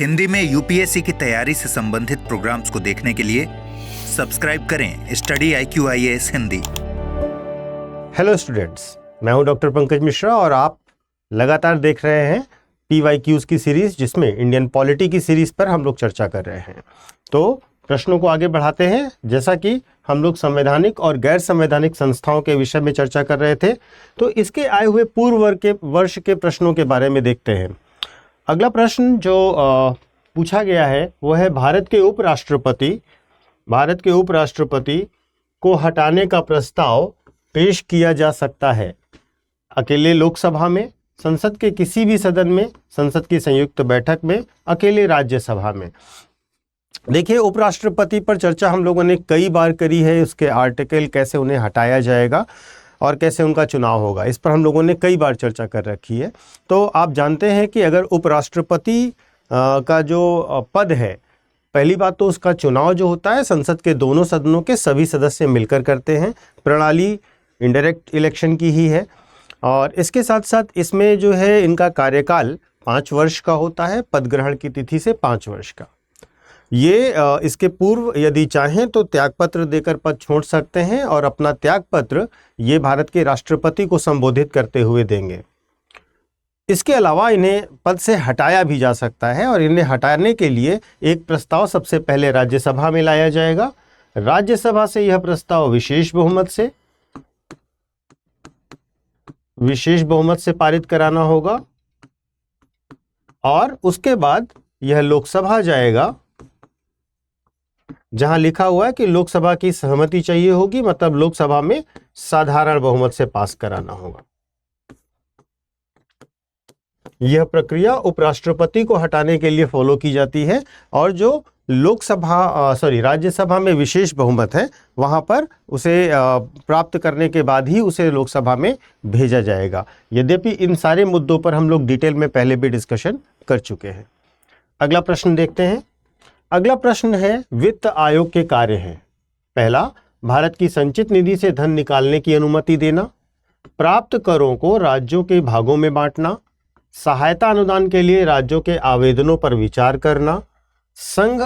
हिंदी में यूपीएससी की तैयारी से संबंधित प्रोग्राम्स को देखने के लिए सब्सक्राइब करें study IQ IAS Hindi. Hello students, मैं हूं डॉक्टर पंकज मिश्रा और आप लगातार देख रहे हैं PYQs की सीरीज, जिसमें इंडियन पॉलिटी की सीरीज पर हम लोग चर्चा कर रहे हैं। तो प्रश्नों को आगे बढ़ाते हैं। जैसा कि हम लोग संवैधानिक और गैर संवैधानिक संस्थाओं के विषय में चर्चा कर रहे थे, तो इसके आए हुए पूर्व वर्ष के प्रश्नों के बारे में देखते हैं। अगला प्रश्न जो पूछा गया है वो है, भारत के उपराष्ट्रपति को हटाने का प्रस्ताव पेश किया जा सकता है अकेले लोकसभा में, संसद के किसी भी सदन में, संसद की संयुक्त बैठक में, अकेले राज्यसभा में। देखिए, उपराष्ट्रपति पर चर्चा हम लोगों ने कई बार करी है। उसके आर्टिकल, कैसे उन्हें हटाया जाएगा और कैसे उनका चुनाव होगा, इस पर हम लोगों ने कई बार चर्चा कर रखी है। तो आप जानते हैं कि अगर उपराष्ट्रपति का जो पद है, पहली बात तो उसका चुनाव जो होता है संसद के दोनों सदनों के सभी सदस्य मिलकर करते हैं। प्रणाली इनडायरेक्ट इलेक्शन की ही है और इसके साथ साथ इसमें जो है इनका कार्यकाल 5 वर्ष का होता है, पद ग्रहण की तिथि से 5 वर्ष का। ये इसके पूर्व यदि चाहें तो त्यागपत्र देकर पद छोड़ सकते हैं और अपना त्यागपत्र ये भारत के राष्ट्रपति को संबोधित करते हुए देंगे। इसके अलावा इन्हें पद से हटाया भी जा सकता है और इन्हें हटाने के लिए एक प्रस्ताव सबसे पहले राज्यसभा में लाया जाएगा। राज्यसभा से यह प्रस्ताव विशेष बहुमत से पारित कराना होगा और उसके बाद यह लोकसभा जाएगा, जहां लिखा हुआ है कि लोकसभा की सहमति चाहिए होगी, मतलब लोकसभा में साधारण बहुमत से पास कराना होगा। यह प्रक्रिया उपराष्ट्रपति को हटाने के लिए फॉलो की जाती है और जो राज्यसभा में विशेष बहुमत है वहां पर उसे प्राप्त करने के बाद ही उसे लोकसभा में भेजा जाएगा। यद्यपि इन सारे मुद्दों पर हम लोग डिटेल में पहले भी डिस्कशन कर चुके हैं। अगला प्रश्न देखते हैं। अगला प्रश्न है, वित्त आयोग के कार्य हैं। पहला, भारत की संचित निधि से धन निकालने की अनुमति देना, प्राप्त करों को राज्यों के भागों में बांटना, सहायता अनुदान के लिए राज्यों के आवेदनों पर विचार करना, संघ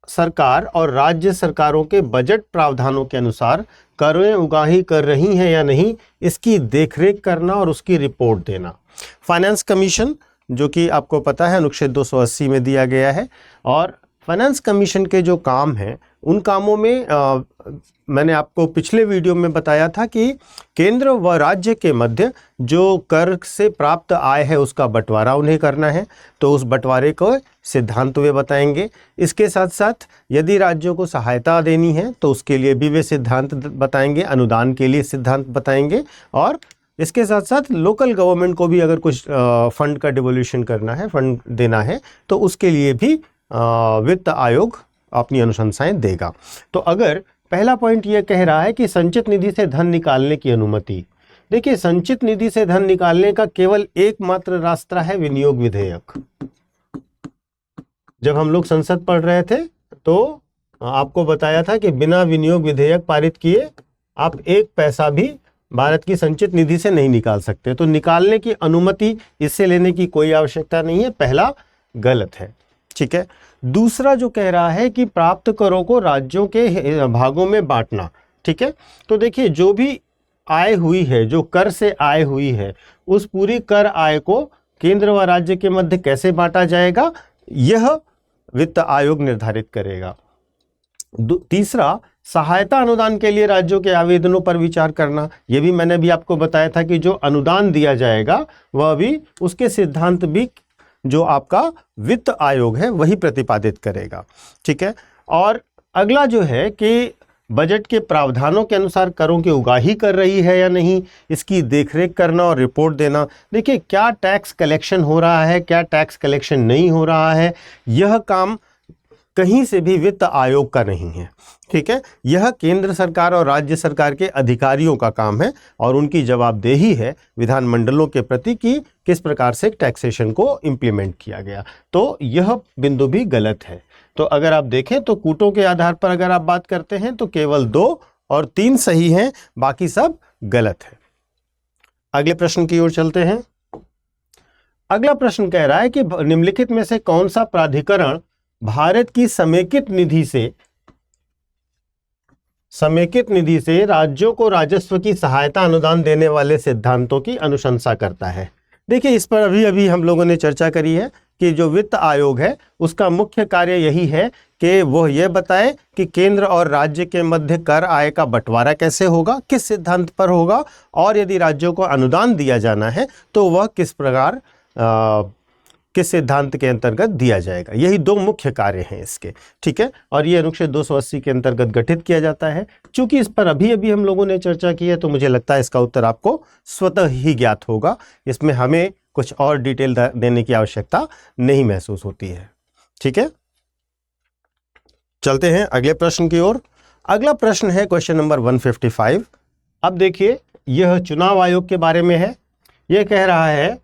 सरकार और राज्य सरकारों के बजट प्रावधानों के अनुसार करें उगाही कर रही हैं या नहीं, इसकी देखरेख करना और उसकी रिपोर्ट देना। फाइनेंस कमीशन, जो कि आपको पता है अनुच्छेद 280 में दिया गया है, और फाइनेंस कमीशन के जो काम हैं उन कामों में मैंने आपको पिछले वीडियो में बताया था कि केंद्र व राज्य के मध्य जो कर से प्राप्त आय है उसका बंटवारा उन्हें करना है, तो उस बंटवारे को सिद्धांत वे बताएंगे। इसके साथ साथ यदि राज्यों को सहायता देनी है तो उसके लिए भी वे सिद्धांत बताएंगे, अनुदान के लिए सिद्धांत बताएंगे, और इसके साथ साथ लोकल गवर्नमेंट को भी अगर कुछ फंड का डिवोल्यूशन करना है, फंड देना है, तो उसके लिए भी वित्त आयोग अपनी अनुशंसाएं देगा। तो अगर पहला पॉइंट यह कह रहा है कि संचित निधि से धन निकालने की अनुमति, देखिए संचित निधि से धन निकालने का केवल एकमात्र रास्ता है विनियोग विधेयक। जब हम लोग संसद पढ़ रहे थे तो आपको बताया था कि बिना विनियोग विधेयक पारित किए आप 1 पैसा भी भारत की संचित निधि से नहीं निकाल सकते। तो निकालने की अनुमति इससे लेने की कोई आवश्यकता नहीं है। पहला गलत है, ठीक है। दूसरा जो कह रहा है कि प्राप्त करों को राज्यों के भागों में बांटना, ठीक है। तो देखिए, जो भी आय हुई है, जो कर से आय हुई है, उस पूरी कर आय को केंद्र व राज्य के मध्य कैसे बांटा जाएगा, यह वित्त आयोग निर्धारित करेगा। तीसरा, सहायता अनुदान के लिए राज्यों के आवेदनों पर विचार करना। यह भी मैंने भी आपको बताया था कि जो अनुदान दिया जाएगा वह भी, उसके सिद्धांत भी जो आपका वित्त आयोग है वही प्रतिपादित करेगा, ठीक है। और अगला जो है कि बजट के प्रावधानों के अनुसार करों की उगाही कर रही है या नहीं, इसकी देखरेख करना और रिपोर्ट देना। देखिए, क्या टैक्स कलेक्शन हो रहा है, क्या टैक्स कलेक्शन नहीं हो रहा है, यह काम कहीं से भी वित्त आयोग का नहीं है, ठीक है। यह केंद्र सरकार और राज्य सरकार के अधिकारियों का काम है और उनकी जवाबदेही है विधानमंडलों के प्रति कि किस प्रकार से टैक्सेशन को इम्प्लीमेंट किया गया। तो यह बिंदु भी गलत है। तो अगर आप देखें तो कूटों के आधार पर अगर आप बात करते हैं तो केवल 2 और 3 सही हैं, बाकी सब गलत है। अगले प्रश्न की ओर चलते हैं। अगला प्रश्न कह रहा है कि निम्नलिखित में से कौन सा प्राधिकरण भारत की समेकित निधि से राज्यों को राजस्व की सहायता अनुदान देने वाले सिद्धांतों की अनुशंसा करता है। देखिए, इस पर अभी अभी हम लोगों ने चर्चा करी है कि जो वित्त आयोग है उसका मुख्य कार्य यही है कि वह यह बताए कि केंद्र और राज्य के मध्य कर आय का बंटवारा कैसे होगा, किस सिद्धांत पर होगा, और यदि राज्यों को अनुदान दिया जाना है तो वह किस प्रकार किस सिद्धांत के अंतर्गत दिया जाएगा। यही दो मुख्य कार्य हैं इसके, ठीक है। और ये अनुच्छेद 280 के अंतर्गत गठित किया जाता है। चूंकि इस पर अभी अभी हम लोगों ने चर्चा की है तो मुझे लगता है इसका उत्तर आपको स्वतः ही ज्ञात होगा। इसमें हमें कुछ और डिटेल देने की आवश्यकता नहीं महसूस होती है, ठीक है। चलते हैं अगले प्रश्न की ओर। अगला प्रश्न है क्वेश्चन नंबर 155। अब देखिए, यह चुनाव आयोग के बारे में है। यह कह रहा है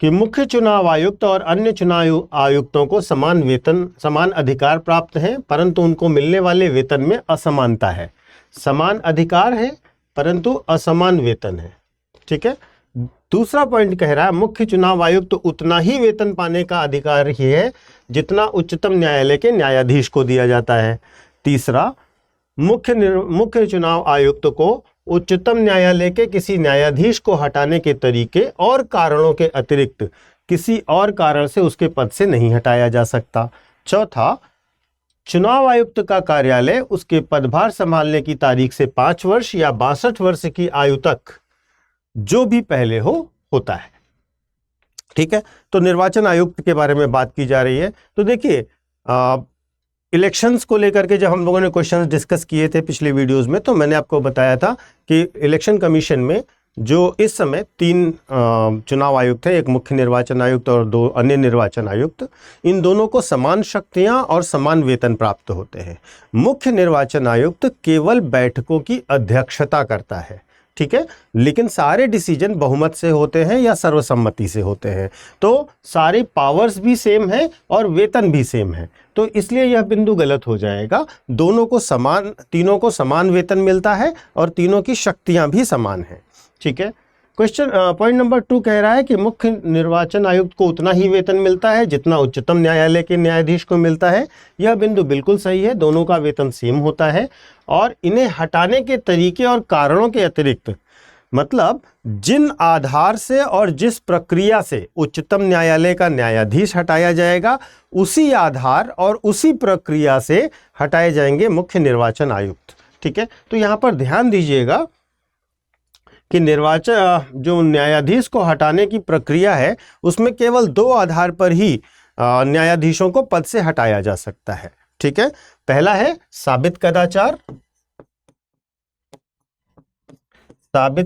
कि मुख्य चुनाव आयुक्त और अन्य चुनाव आयुक्तों को समान वेतन, समान अधिकार प्राप्त हैं, परंतु उनको मिलने वाले वेतन में असमानता है। समान अधिकार है परंतु असमान वेतन है, ठीक है। दूसरा पॉइंट कह रहा है मुख्य चुनाव आयुक्त तो उतना ही वेतन पाने का अधिकार ही है जितना उच्चतम न्यायालय के न्यायाधीश को दिया जाता है। तीसरा, मुख्य चुनाव आयुक्त को उच्चतम न्यायालय के किसी न्यायाधीश को हटाने के तरीके और कारणों के अतिरिक्त किसी और कारण से उसके पद से नहीं हटाया जा सकता। चौथा, चुनाव आयुक्त का कार्यालय उसके पदभार संभालने की तारीख से 5 वर्ष या 62 वर्ष की आयु तक जो भी पहले होता है, ठीक है। तो निर्वाचन आयुक्त के बारे में बात की जा रही है। तो देखिए, इलेक्शंस को लेकर के जब हम लोगों ने क्वेश्चंस डिस्कस किए थे पिछले वीडियोस में, तो मैंने आपको बताया था कि इलेक्शन कमीशन में जो इस समय 3 चुनाव आयुक्त हैं, एक मुख्य निर्वाचन आयुक्त और 2 अन्य निर्वाचन आयुक्त, इन दोनों को समान शक्तियां और समान वेतन प्राप्त होते हैं। मुख्य निर्वाचन आयुक्त केवल बैठकों की अध्यक्षता करता है, ठीक है, लेकिन सारे डिसीजन बहुमत से होते हैं या सर्वसम्मति से होते हैं। तो सारे पावर्स भी सेम है और वेतन भी सेम है, तो इसलिए यह बिंदु गलत हो जाएगा। तीनों को समान वेतन मिलता है और तीनों की शक्तियां भी समान हैं, ठीक है। क्वेश्चन पॉइंट नंबर 2 कह रहा है कि मुख्य निर्वाचन आयुक्त को उतना ही वेतन मिलता है जितना उच्चतम न्यायालय के न्यायाधीश को मिलता है। यह बिंदु बिल्कुल सही है, दोनों का वेतन सेम होता है। और इन्हें हटाने के तरीके और कारणों के अतिरिक्त, मतलब जिन आधार से और जिस प्रक्रिया से उच्चतम न्यायालय का न्यायाधीश हटाया जाएगा, उसी आधार और उसी प्रक्रिया से हटाए जाएंगे मुख्य निर्वाचन आयुक्त, ठीक है। तो यहां पर ध्यान दीजिएगा कि जो न्यायाधीश को हटाने की प्रक्रिया है उसमें केवल 2 आधार पर ही न्यायाधीशों को पद से हटाया जा सकता है, ठीक है। पहला है साबित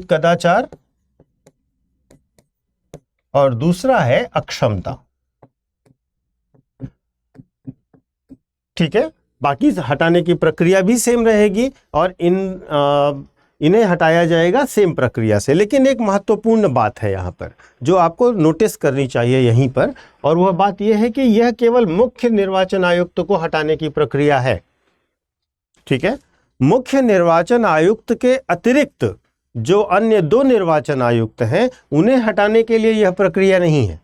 कदाचार और दूसरा है अक्षमता, ठीक है। बाकी हटाने की प्रक्रिया भी सेम रहेगी और इन्हें हटाया जाएगा सेम प्रक्रिया से। लेकिन एक महत्वपूर्ण बात है यहाँ पर जो आपको नोटिस करनी चाहिए यहीं पर, और वह बात यह है कि यह केवल मुख्य निर्वाचन आयुक्त को हटाने की प्रक्रिया है, ठीक है। मुख्य निर्वाचन आयुक्त के अतिरिक्त जो अन्य 2 निर्वाचन आयुक्त हैं उन्हें हटाने के लिए यह प्रक्रिया नहीं है,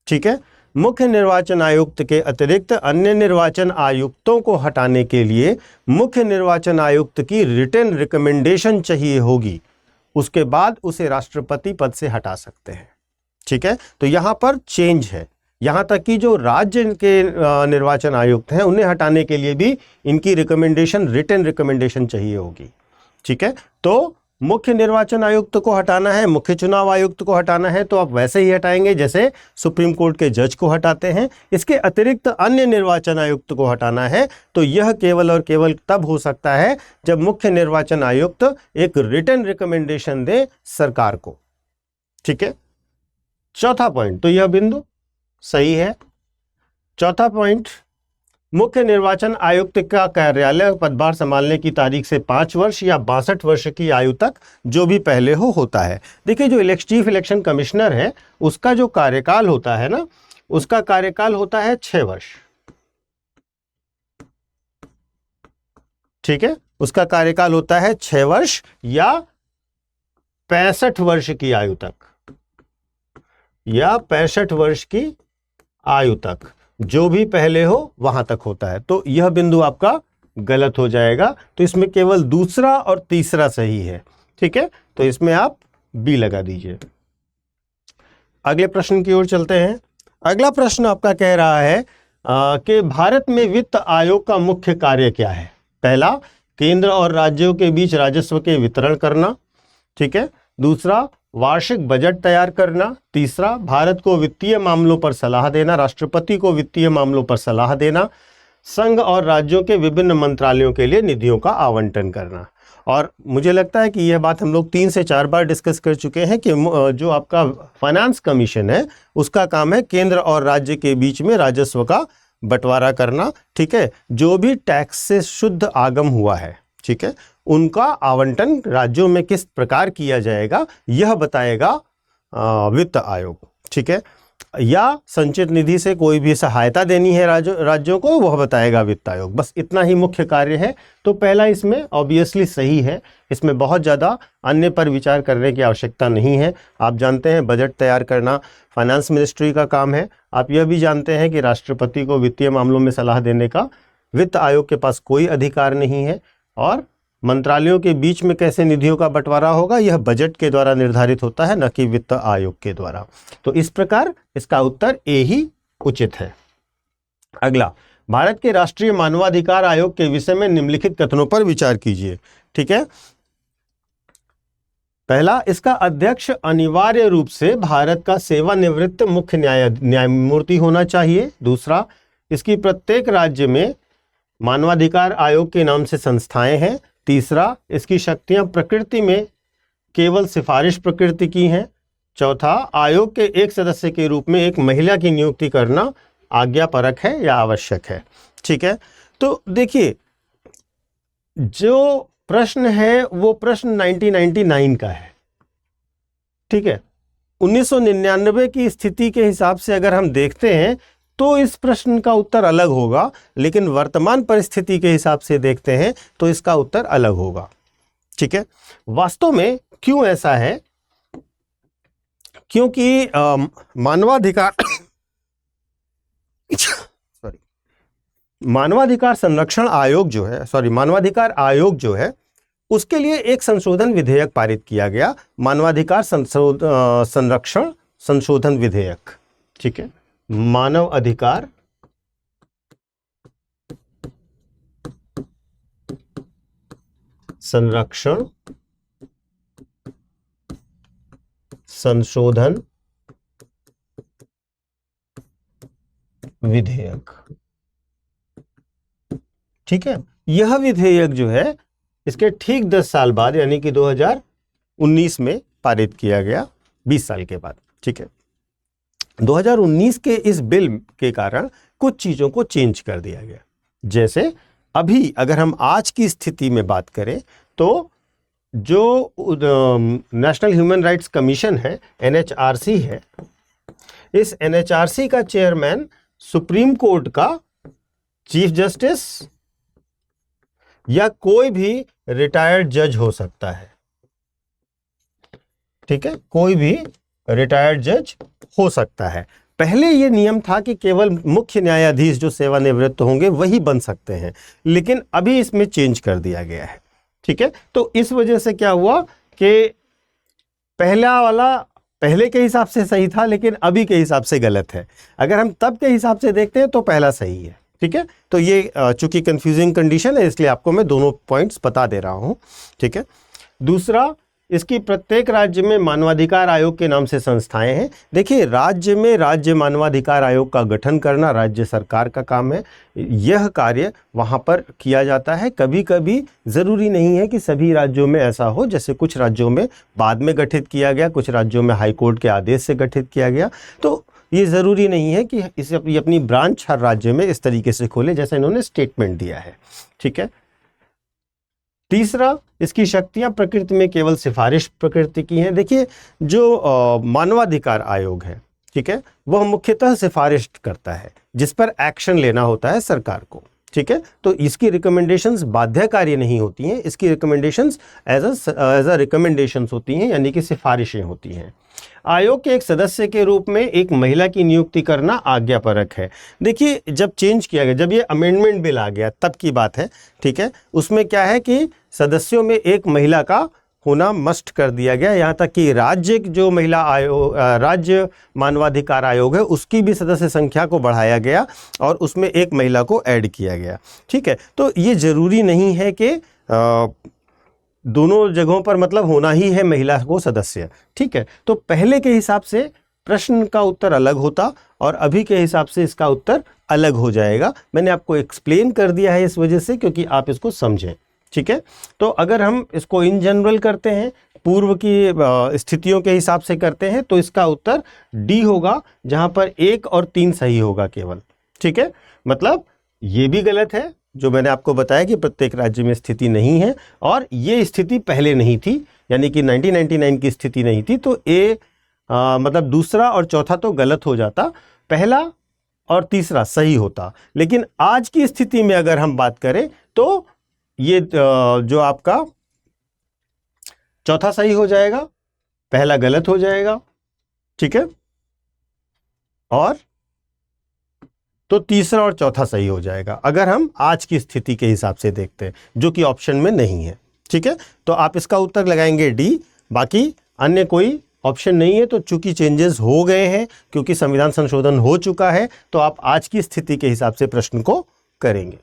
ठीक है। मुख्य निर्वाचन आयुक्त के अतिरिक्त अन्य निर्वाचन आयुक्तों को हटाने के लिए मुख्य निर्वाचन आयुक्त की रिटन रिकमेंडेशन चाहिए होगी, उसके बाद उसे राष्ट्रपति पद से हटा सकते हैं, ठीक है। तो यहां पर चेंज है, यहां तक कि जो राज्य के निर्वाचन आयुक्त हैं उन्हें हटाने के लिए भी इनकी रिकमेंडेशन, रिटन रिकमेंडेशन चाहिए होगी, ठीक है। तो मुख्य निर्वाचन आयुक्त को हटाना है, मुख्य चुनाव आयुक्त को हटाना है तो आप वैसे ही हटाएंगे जैसे सुप्रीम कोर्ट के जज को हटाते हैं। इसके अतिरिक्त अन्य निर्वाचन आयुक्त को हटाना है तो यह केवल और केवल तब हो सकता है जब मुख्य निर्वाचन आयुक्त एक रिटन रिकमेंडेशन दे सरकार को, ठीक है। चौथा पॉइंट, तो यह बिंदु सही है। चौथा पॉइंट, मुख्य निर्वाचन आयुक्त का कार्यालय पदभार संभालने की तारीख से 5 वर्ष या 62 वर्ष की आयु तक जो भी पहले होता है। देखिए, जो चीफ इलेक्शन कमिश्नर है उसका जो कार्यकाल होता है ना, उसका कार्यकाल होता है 6 वर्ष, ठीक है। उसका कार्यकाल होता है 6 वर्ष या 65 वर्ष की आयु तक। या 65 वर्ष की आयु तक, जो भी पहले हो वहां तक होता है। तो यह बिंदु आपका गलत हो जाएगा। तो इसमें केवल दूसरा और तीसरा सही है। ठीक है, तो इसमें आप बी लगा दीजिए। अगले प्रश्न की ओर चलते हैं। अगला प्रश्न आपका कह रहा है कि भारत में वित्त आयोग का मुख्य कार्य क्या है। पहला, केंद्र और राज्यों के बीच राजस्व के वितरण करना। ठीक है, दूसरा, वार्षिक बजट तैयार करना। तीसरा, भारत को वित्तीय मामलों पर सलाह देना, राष्ट्रपति को वित्तीय मामलों पर सलाह देना। संघ और राज्यों के विभिन्न मंत्रालयों के लिए निधियों का आवंटन करना। और मुझे लगता है कि यह बात हम लोग 3 से 4 बार डिस्कस कर चुके हैं कि जो आपका फाइनेंस कमीशन है उसका काम है केंद्र और राज्य के बीच में राजस्व का बंटवारा करना। ठीक है, जो भी टैक्स से शुद्ध आगम हुआ है, ठीक है, उनका आवंटन राज्यों में किस प्रकार किया जाएगा यह बताएगा वित्त आयोग। ठीक है, या संचित निधि से कोई भी सहायता देनी है राज्यों को, वह बताएगा वित्त आयोग। बस इतना ही मुख्य कार्य है। तो पहला इसमें ऑब्वियसली सही है, इसमें बहुत ज़्यादा अन्य पर विचार करने की आवश्यकता नहीं है। आप जानते हैं बजट तैयार करना फाइनेंस मिनिस्ट्री का काम है। आप यह भी जानते हैं कि राष्ट्रपति को वित्तीय मामलों में सलाह देने का वित्त आयोग के पास कोई अधिकार नहीं है। और मंत्रालयों के बीच में कैसे निधियों का बंटवारा होगा यह बजट के द्वारा निर्धारित होता है, न कि वित्त आयोग के द्वारा। तो इस प्रकार इसका उत्तर ए ही उचित है। अगला, भारत के राष्ट्रीय मानवाधिकार आयोग के विषय में निम्नलिखित कथनों पर विचार कीजिए। ठीक है, पहला, इसका अध्यक्ष अनिवार्य रूप से भारत का सेवानिवृत्त मुख्य न्यायमूर्ति होना चाहिए। दूसरा, इसकी प्रत्येक राज्य में मानवाधिकार आयोग के नाम से संस्थाएं हैं। तीसरा, इसकी शक्तियां प्रकृति में केवल सिफारिश प्रकृति की हैं। चौथा, आयोग के एक सदस्य के रूप में एक महिला की नियुक्ति करना आज्ञापरक है या आवश्यक है। ठीक है, तो देखिए जो प्रश्न है वो प्रश्न 1999 का है। ठीक है, 1999 की स्थिति के हिसाब से अगर हम देखते हैं तो इस प्रश्न का उत्तर अलग होगा, लेकिन वर्तमान परिस्थिति के हिसाब से देखते हैं तो इसका उत्तर अलग होगा। ठीक है, वास्तव में क्यों ऐसा है? क्योंकि मानवाधिकार मानवाधिकार संरक्षण आयोग जो है, मानवाधिकार आयोग जो है उसके लिए एक संशोधन विधेयक पारित किया गया, मानवाधिकार संरक्षण संशोधन विधेयक। ठीक है, मानव अधिकार संरक्षण संशोधन विधेयक। ठीक है, यह विधेयक जो है इसके ठीक 10 साल बाद यानी कि 2019 में पारित किया गया, 20 साल के बाद। ठीक है, 2019 के इस बिल के कारण कुछ चीजों को चेंज कर दिया गया। जैसे अभी अगर हम आज की स्थिति में बात करें तो जो नेशनल ह्यूमन राइट्स कमीशन है, NHRC है, इस NHRC का चेयरमैन सुप्रीम कोर्ट का चीफ जस्टिस या कोई भी रिटायर्ड जज हो सकता है। ठीक है, कोई भी रिटायर्ड जज हो सकता है। पहले ये नियम था कि केवल मुख्य न्यायाधीश जो सेवानिवृत्त होंगे वही बन सकते हैं, लेकिन अभी इसमें चेंज कर दिया गया है। ठीक है, तो इस वजह से क्या हुआ कि पहला वाला पहले के हिसाब से सही था लेकिन अभी के हिसाब से गलत है। अगर हम तब के हिसाब से देखते हैं तो पहला सही है। ठीक है, तो ये चूंकि कंफ्यूजिंग कंडीशन है इसलिए आपको मैं दोनों पॉइंट्स बता दे रहा हूं। ठीक है, दूसरा, इसकी प्रत्येक राज्य में मानवाधिकार आयोग के नाम से संस्थाएं हैं। देखिए, राज्य में राज्य मानवाधिकार आयोग का गठन करना राज्य सरकार का काम है। यह कार्य वहां पर किया जाता है। कभी कभी ज़रूरी नहीं है कि सभी राज्यों में ऐसा हो, जैसे कुछ राज्यों में बाद में गठित किया गया, कुछ राज्यों में हाईकोर्ट के आदेश से गठित किया गया। तो ये ज़रूरी नहीं है कि इसे अपनी ब्रांच हर राज्य में इस तरीके से खोले जैसे इन्होंने स्टेटमेंट दिया है। ठीक है, तीसरा, इसकी शक्तियां प्रकृति में केवल सिफारिश प्रकृति की हैं। देखिए, जो मानवाधिकार आयोग है, ठीक है, वह मुख्यतः सिफारिश करता है जिस पर एक्शन लेना होता है सरकार को। ठीक है, तो इसकी रिकमेंडेशंस बाध्यकारी नहीं होती हैं, इसकी रिकमेंडेशंस एज अ रिकमेंडेशंस होती हैं, यानी कि सिफारिशें होती हैं। आयोग के एक सदस्य के रूप में एक महिला की नियुक्ति करना आज्ञापरक है। देखिए, जब चेंज किया गया, जब ये अमेंडमेंट बिल आ गया तब की बात है, ठीक है। उसमें क्या है कि सदस्यों में एक महिला का होना मस्ट कर दिया गया। यहाँ तक कि राज्य जो महिला आयोग, राज्य मानवाधिकार आयोग है, उसकी भी सदस्य संख्या को बढ़ाया गया और उसमें एक महिला को ऐड किया गया, ठीक है। तो ये ज़रूरी नहीं है कि दोनों जगहों पर मतलब होना ही है महिला को सदस्य, ठीक है। तो पहले के हिसाब से प्रश्न का उत्तर अलग होता और अभी के हिसाब से इसका उत्तर अलग हो जाएगा। मैंने आपको एक्सप्लेन कर दिया है इस वजह से, क्योंकि आप इसको समझें, ठीक है। तो अगर हम इसको इन जनरल करते हैं, पूर्व की स्थितियों के हिसाब से करते हैं, तो इसका उत्तर डी होगा, जहां पर 1 और 3 सही होगा केवल, ठीक है। मतलब ये भी गलत है जो मैंने आपको बताया कि प्रत्येक राज्य में स्थिति नहीं है, और ये स्थिति पहले नहीं थी, यानी कि 1999 की स्थिति नहीं थी। तो ए मतलब दूसरा और चौथा तो गलत हो जाता, पहला और तीसरा सही होता। लेकिन आज की स्थिति में अगर हम बात करें तो ये जो आपका चौथा सही हो जाएगा, पहला गलत हो जाएगा, ठीक है, और तो तीसरा और चौथा सही हो जाएगा अगर हम आज की स्थिति के हिसाब से देखते हैं, जो कि ऑप्शन में नहीं है, ठीक है। तो आप इसका उत्तर लगाएंगे डी, बाकी अन्य कोई ऑप्शन नहीं है। तो चूंकि चेंजेस हो गए हैं, क्योंकि संविधान संशोधन हो चुका है, तो आप आज की स्थिति के हिसाब से प्रश्न को करेंगे।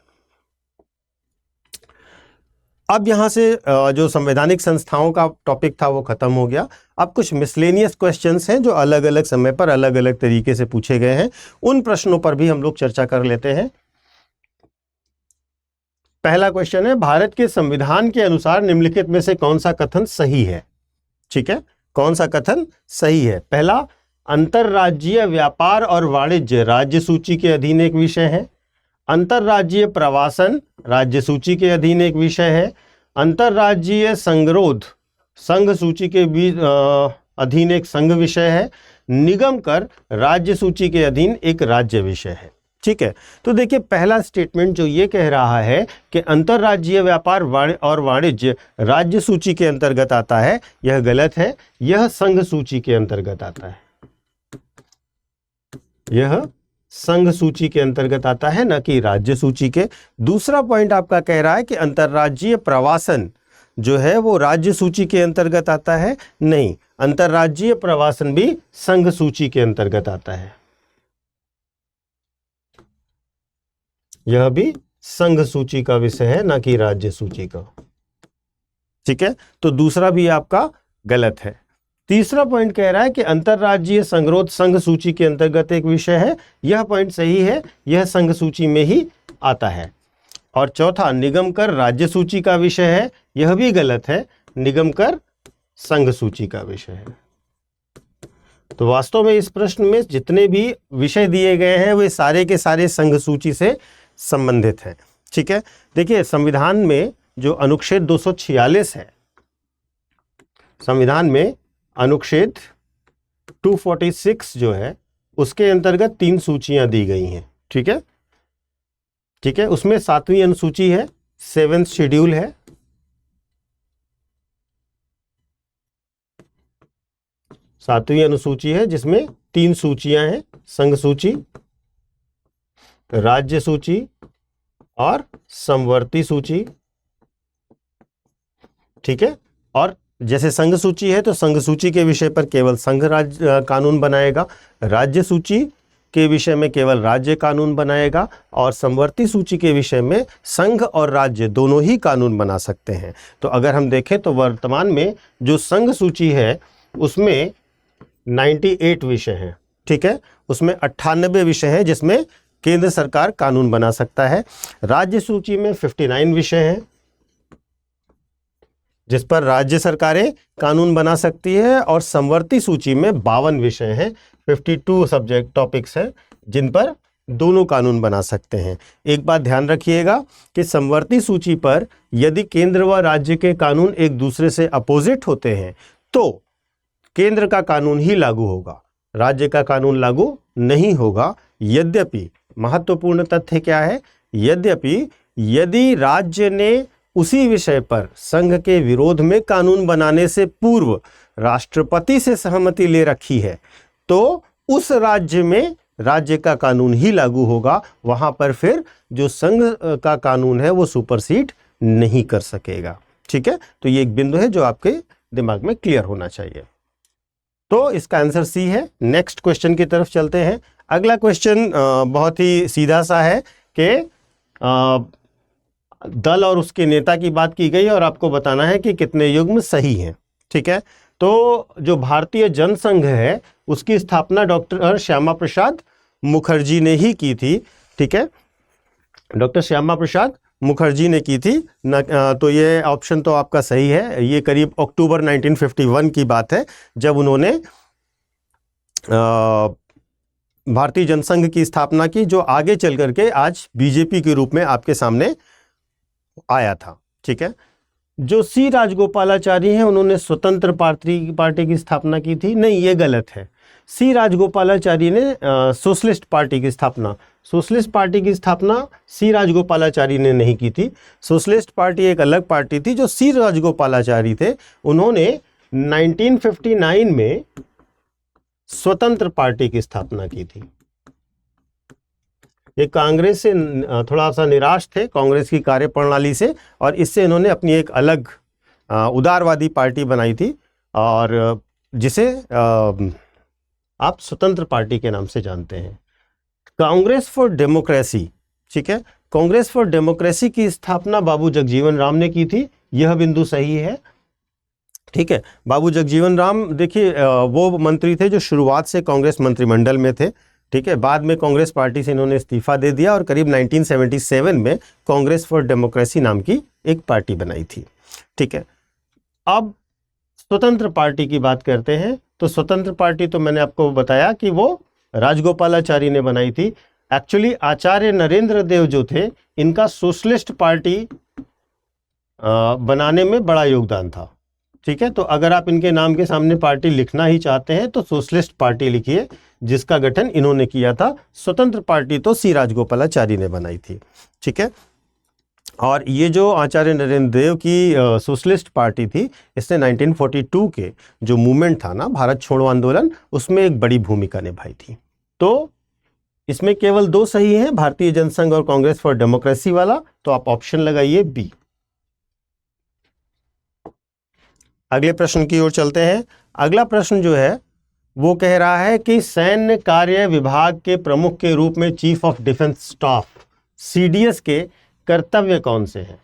अब यहाँ से जो संवैधानिक संस्थाओं का टॉपिक था वो खत्म हो गया। अब कुछ मिसलेनियस क्वेश्चंस हैं जो अलग अलग समय पर अलग अलग तरीके से पूछे गए हैं, उन प्रश्नों पर भी हम लोग चर्चा कर लेते हैं। पहला क्वेश्चन है, भारत के संविधान के अनुसार निम्नलिखित में से कौन सा कथन सही है, ठीक है। कौन सा कथन सही है? पहला, अंतरराज्यीय व्यापार और वाणिज्य राज्य सूची के अधीन एक विषय है। अंतरराज्यीय प्रवासन राज्य सूची के अधीन एक विषय है। अंतरराज्यीय संगरोध संघ सूची के अधीन एक संघ विषय है। निगम कर राज्य सूची के अधीन एक राज्य विषय है, ठीक है। तो देखिए, पहला स्टेटमेंट जो ये कह रहा है कि अंतरराज्यीय व्यापार और वाणिज्य राज्य सूची के अंतर्गत आता है, यह गलत है। यह संघ सूची के अंतर्गत आता है, यह संघ सूची के अंतर्गत आता है, न कि राज्य सूची के। दूसरा पॉइंट आपका कह रहा है कि अंतरराज्यीय प्रवासन जो है वो राज्य सूची के अंतर्गत आता है। नहीं, अंतरराज्यीय प्रवासन भी संघ सूची के अंतर्गत आता है, यह भी संघ सूची का विषय है, ना कि राज्य सूची का, ठीक है। तो दूसरा भी आपका गलत है। तीसरा पॉइंट कह रहा है कि अंतरराज्यीय संगरोध संघ सूची के अंतर्गत एक विषय है, यह पॉइंट सही है, यह संघ सूची में ही आता है। और चौथा, निगम कर राज्य सूची का विषय है, यह भी गलत है, निगम कर संघ सूची का विषय है। तो वास्तव में इस प्रश्न में जितने भी विषय दिए गए हैं वे सारे के सारे संघ सूची से संबंधित है, ठीक है। देखिए, संविधान में जो अनुच्छेद 246 है, संविधान में अनुच्छेद 246 जो है उसके अंतर्गत 3 सूचियां दी गई हैं, ठीक है, ठीक है। उसमें 7वीं अनुसूची है, 7th शेड्यूल है, 7वीं अनुसूची है जिसमें 3 सूचियां हैं, संघ सूची, राज्य सूची और समवर्ती सूची, ठीक है। और जैसे संघ सूची है तो संघ सूची के विषय पर केवल संघ राज्य कानून बनाएगा, राज्य सूची के विषय में केवल राज्य कानून बनाएगा, और समवर्ती सूची के विषय में संघ और राज्य दोनों ही कानून बना सकते हैं। तो अगर हम देखें तो वर्तमान में जो संघ सूची है उसमें 98 विषय हैं, ठीक है। उसमें 98 विषय हैं जिसमें केंद्र सरकार कानून बना सकता है। राज्य सूची में 59 विषय हैं जिस पर राज्य सरकारें कानून बना सकती है, और समवर्ती सूची में 52 विषय हैं, 52 सब्जेक्ट टॉपिक्स हैं जिन पर दोनों कानून बना सकते हैं। एक बात ध्यान रखिएगा कि समवर्ती सूची पर यदि केंद्र व राज्य के कानून एक दूसरे से अपोजिट होते हैं तो केंद्र का कानून ही लागू होगा, राज्य का कानून लागू नहीं होगा। यद्यपि महत्वपूर्ण तथ्य क्या है, यद्यपि यदि राज्य ने उसी विषय पर संघ के विरोध में कानून बनाने से पूर्व राष्ट्रपति से सहमति ले रखी है तो उस राज्य में राज्य का कानून ही लागू होगा, वहां पर फिर जो संघ का कानून है वो सुपरसीड नहीं कर सकेगा। ठीक है, तो ये एक बिंदु है जो आपके दिमाग में क्लियर होना चाहिए। तो इसका आंसर सी है। नेक्स्ट क्वेश्चन की तरफ चलते हैं। अगला क्वेश्चन बहुत ही सीधा सा है कि दल और उसके नेता की बात की गई और आपको बताना है कि कितने युग्म सही हैं। ठीक है, तो जो भारतीय जनसंघ है उसकी स्थापना डॉक्टर श्यामा प्रसाद मुखर्जी ने ही की थी। ठीक है, डॉक्टर श्यामा प्रसाद मुखर्जी ने की थी तो ये ऑप्शन तो आपका सही है। ये करीब अक्टूबर 1951 की बात है जब उन्होंने भारतीय जनसंघ की स्थापना की, जो आगे चल करके आज बीजेपी के रूप में आपके सामने आया था। ठीक है, जो सी राजगोपालाचारी हैं उन्होंने स्वतंत्र पार्टी की स्थापना की थी। नहीं, ये गलत है। सी राजगोपालाचारी ने सोशलिस्ट पार्टी की स्थापना सी राजगोपालाचारी ने नहीं की थी। सोशलिस्ट पार्टी एक अलग पार्टी थी। जो सी राजगोपालाचारी थे उन्होंने 1959 में स्वतंत्र पार्टी की स्थापना की थी। ये कांग्रेस से थोड़ा सा निराश थे, कांग्रेस की कार्यप्रणाली से, और इससे इन्होंने अपनी एक अलग उदारवादी पार्टी बनाई थी और जिसे आप स्वतंत्र पार्टी के नाम से जानते हैं। कांग्रेस फॉर डेमोक्रेसी, ठीक है, कांग्रेस फॉर डेमोक्रेसी की स्थापना बाबू जगजीवन राम ने की थी। यह बिंदु सही है। ठीक है, बाबू जगजीवन राम देखिए वो मंत्री थे जो शुरुआत से कांग्रेस मंत्रिमंडल में थे। ठीक है, बाद में कांग्रेस पार्टी से इन्होंने इस्तीफा दे दिया और करीब 1977 में कांग्रेस फॉर डेमोक्रेसी नाम की एक पार्टी बनाई थी। ठीक है, अब स्वतंत्र पार्टी की बात करते हैं। तो स्वतंत्र पार्टी तो मैंने आपको बताया कि वो राजगोपालाचारी ने बनाई थी। एक्चुअली आचार्य नरेंद्र देव जो थे, इनका सोशलिस्ट पार्टी बनाने में बड़ा योगदान था। ठीक है, तो अगर आप इनके नाम के सामने पार्टी लिखना ही चाहते हैं तो सोशलिस्ट पार्टी लिखिए, जिसका गठन इन्होंने किया था। स्वतंत्र पार्टी तो सी राजगोपालाचारी ने बनाई थी। ठीक है, और ये जो आचार्य नरेंद्र देव की सोशलिस्ट पार्टी थी, इसने 1942 के जो मूवमेंट था ना, भारत छोड़ो आंदोलन, उसमें एक बड़ी भूमिका निभाई थी। तो इसमें केवल दो सही हैं, भारतीय जनसंघ और कांग्रेस फॉर डेमोक्रेसी वाला। तो आप ऑप्शन लगाइए बी। अगले प्रश्न की ओर चलते हैं। अगला प्रश्न जो है वो कह रहा है कि सैन्य कार्य विभाग के प्रमुख के रूप में chief of defence staff CDS के कर्तव्य कौन से हैं।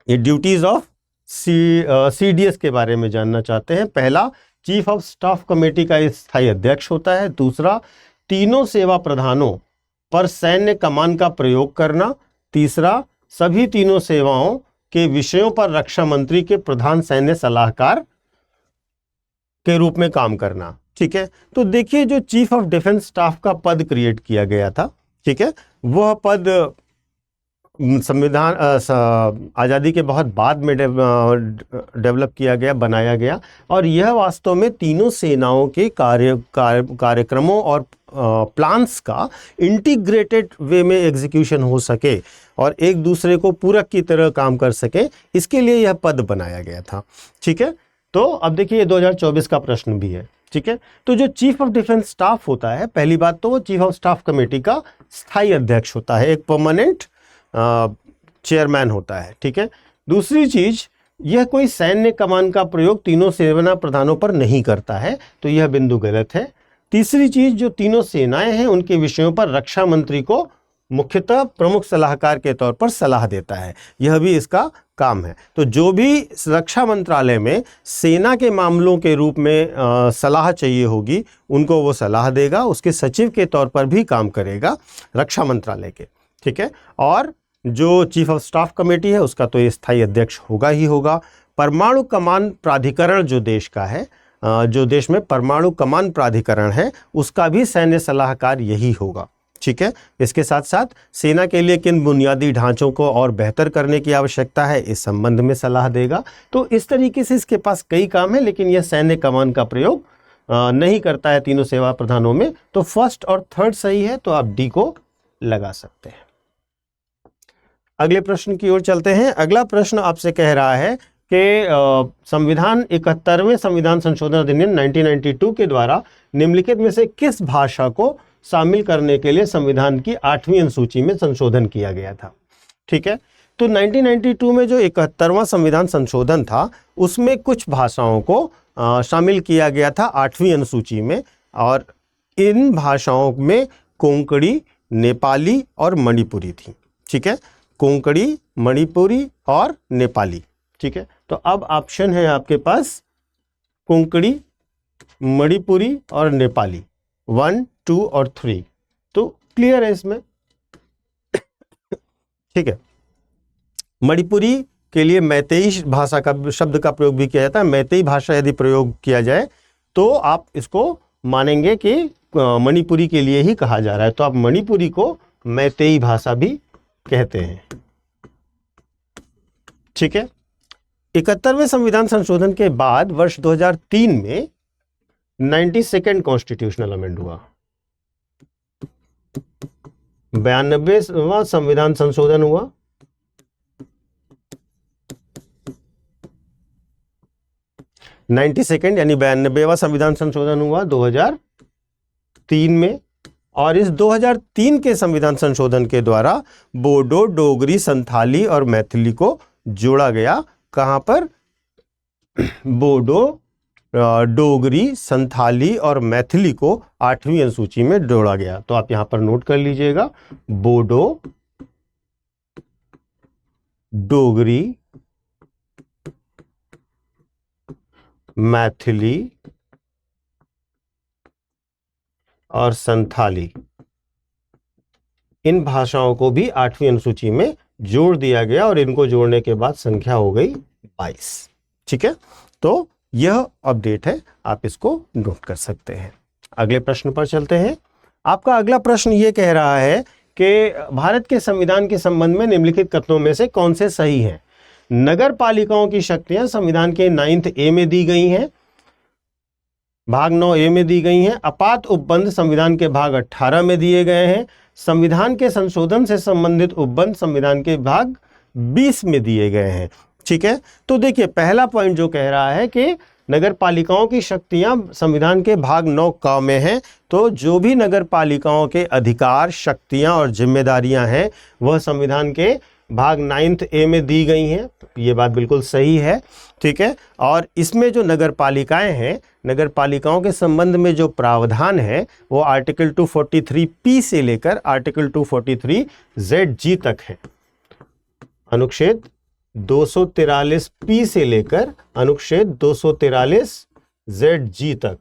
ये ड्यूटीज ऑफ सीडीएस के बारे में जानना चाहते हैं। पहला, चीफ ऑफ स्टाफ कमेटी का स्थायी अध्यक्ष होता है। दूसरा, तीनों सेवा प्रधानों पर सैन्य कमान का प्रयोग करना। तीसरा, सभी तीनों सेवाओं के विषयों पर रक्षा मंत्री के प्रधान सैन्य सलाहकार के रूप में काम करना। ठीक है, तो देखिए जो चीफ ऑफ डिफेंस स्टाफ का पद क्रिएट किया गया था, ठीक है, वह पद संविधान आज़ादी के बहुत बाद में डेवलप किया गया, बनाया गया, और यह वास्तव में तीनों सेनाओं के कार्यक्रमों और प्लान्स का इंटीग्रेटेड वे में एग्जीक्यूशन हो सके और एक दूसरे को पूरक की तरह काम कर सके, इसके लिए यह पद बनाया गया था। ठीक है, तो अब देखिए 2024 का प्रश्न भी है। ठीक है, तो जो चीफ ऑफ डिफेंस स्टाफ होता है, पहली बात तो वो चीफ ऑफ स्टाफ कमेटी का स्थायी अध्यक्ष होता है, एक परमानेंट चेयरमैन होता है। ठीक है, दूसरी चीज, यह कोई सैन्य कमान का प्रयोग तीनों सेना प्रधानों पर नहीं करता है, तो यह बिंदु गलत है। तीसरी चीज, जो तीनों सेनाएं हैं उनके विषयों पर रक्षा मंत्री को मुख्यतः प्रमुख सलाहकार के तौर पर सलाह देता है, यह भी इसका काम है। तो जो भी रक्षा मंत्रालय में सेना के मामलों के रूप में सलाह चाहिए होगी, उनको वो सलाह देगा, उसके सचिव के तौर पर भी काम करेगा रक्षा मंत्रालय के। ठीक है, और जो चीफ ऑफ स्टाफ कमेटी है उसका तो ये स्थायी अध्यक्ष होगा ही होगा। परमाणु कमान प्राधिकरण जो देश का है, जो देश में परमाणु कमान प्राधिकरण है, उसका भी सैन्य सलाहकार यही होगा। ठीक है, इसके साथ साथ सेना के लिए किन बुनियादी ढांचों को और बेहतर करने की आवश्यकता है, इस संबंध में सलाह देगा। तो इस तरीके से इसके पास कई काम है, लेकिन यह सैन्य कमान का प्रयोग नहीं करता है तीनों सेवा प्रधानों में। तो फर्स्ट और थर्ड सही है, तो आप डी को लगा सकते हैं। अगले प्रश्न की ओर चलते हैं। अगला प्रश्न आपसे कह रहा है कि संविधान 71वें संविधान संशोधन अधिनियम 1992 के द्वारा निम्नलिखित में से किस भाषा को शामिल करने के लिए संविधान की 8वीं अनुसूची में संशोधन किया गया था। ठीक है, तो 1992 में जो 71वां संविधान संशोधन था उसमें कुछ भाषाओं को शामिल किया गया था 8वीं अनुसूची में, और इन भाषाओं में कोंकणी, नेपाली और मणिपुरी थी। ठीक है, कोंकणी, मणिपुरी और नेपाली। ठीक है, तो अब ऑप्शन है आपके पास कोंकणी, मणिपुरी और नेपाली, 1, 2 और 3। तो क्लियर है इसमें। ठीक है, मणिपुरी के लिए मैतेई भाषा का शब्द का प्रयोग भी किया जाता है। मैतेई भाषा यदि प्रयोग किया जाए तो आप इसको मानेंगे कि मणिपुरी के लिए ही कहा जा रहा है, तो आप मणिपुरी को मैतेई भाषा भी कहते हैं। ठीक है, 71वें संविधान संशोधन के बाद वर्ष 2003 में 92nd कॉन्स्टिट्यूशनल अमेंड हुआ। 92वां संविधान संशोधन हुआ। 92nd यानी 92वां संविधान संशोधन हुआ 2003 में, और इस 2003 के संविधान संशोधन के द्वारा बोडो, डोगरी, संथाली और मैथिली को जोड़ा गया। कहां पर? बोडो, डोगरी, संथाली और मैथिली को 8वीं अनुसूची में जोड़ा गया। तो आप यहां पर नोट कर लीजिएगा, बोडो, डोगरी, मैथिली और संथाली, इन भाषाओं को भी 8वीं अनुसूची में जोड़ दिया गया, और इनको जोड़ने के बाद संख्या हो गई 22। ठीक है, तो यह अपडेट है, आप इसको नोट कर सकते हैं। अगले प्रश्न पर चलते हैं। आपका अगला प्रश्न यह कह रहा है कि भारत के संविधान के संबंध में निम्नलिखित कथनों में से कौन से सही हैं। नगर पालिकाओं की शक्तियां संविधान के 9th ए में दी गई हैं, भाग 9 ए में दी गई हैं। आपात उपबंध संविधान के भाग 18 में दिए गए हैं। संविधान के संशोधन से संबंधित उपबंध संविधान के भाग 20 में दिए गए हैं। ठीक है, तो देखिए पहला पॉइंट जो कह रहा है कि नगर पालिकाओं की शक्तियां संविधान के भाग 9 क में हैं, तो जो भी नगर पालिकाओं के अधिकार, शक्तियां और जिम्मेदारियां हैं वह संविधान के भाग 9th ए में दी गई हैं। ये बात बिल्कुल सही है। ठीक है, और इसमें जो नगर पालिकाएं हैं, नगर पालिकाओं के संबंध में जो प्रावधान है वो आर्टिकल 243 से लेकर आर्टिकल 243 तक है। अनुच्छेद 243 से लेकर अनुच्छेद 243 तक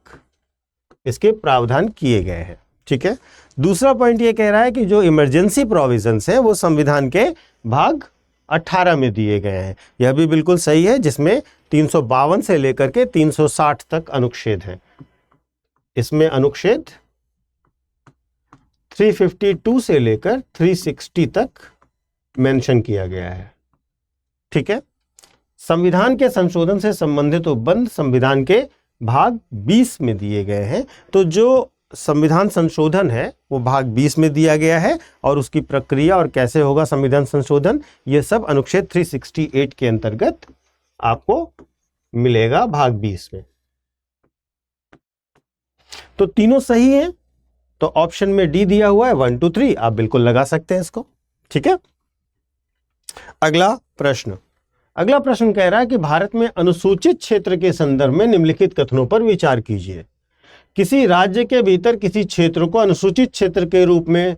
इसके प्रावधान किए गए हैं। ठीक है, दूसरा पॉइंट ये कह रहा है कि जो इमरजेंसी प्रोविजंस हैं वो संविधान के भाग 18 में दिए गए हैं। यह भी बिल्कुल सही है, जिसमें 352 से लेकर के 360 तक अनुच्छेद हैं। इसमें अनुच्छेद 352 से लेकर 360 तक मेंशन किया गया है। ठीक है, संविधान के संशोधन से संबंधित उपबंध संविधान के भाग 20 में दिए गए हैं। तो जो संविधान संशोधन है वो भाग 20 में दिया गया है, और उसकी प्रक्रिया और कैसे होगा संविधान संशोधन, ये सब अनुच्छेद 368 के अंतर्गत आपको मिलेगा भाग 20 में। तो तीनों सही हैं, तो ऑप्शन में डी दिया हुआ है 1 2 3, आप बिल्कुल लगा सकते हैं इसको। ठीक है, अगला प्रश्न कह रहा है कि भारत में अनुसूचित क्षेत्र के संदर्भ में निम्नलिखित कथनों पर विचार कीजिए। किसी राज्य के भीतर किसी क्षेत्र को अनुसूचित क्षेत्र के रूप में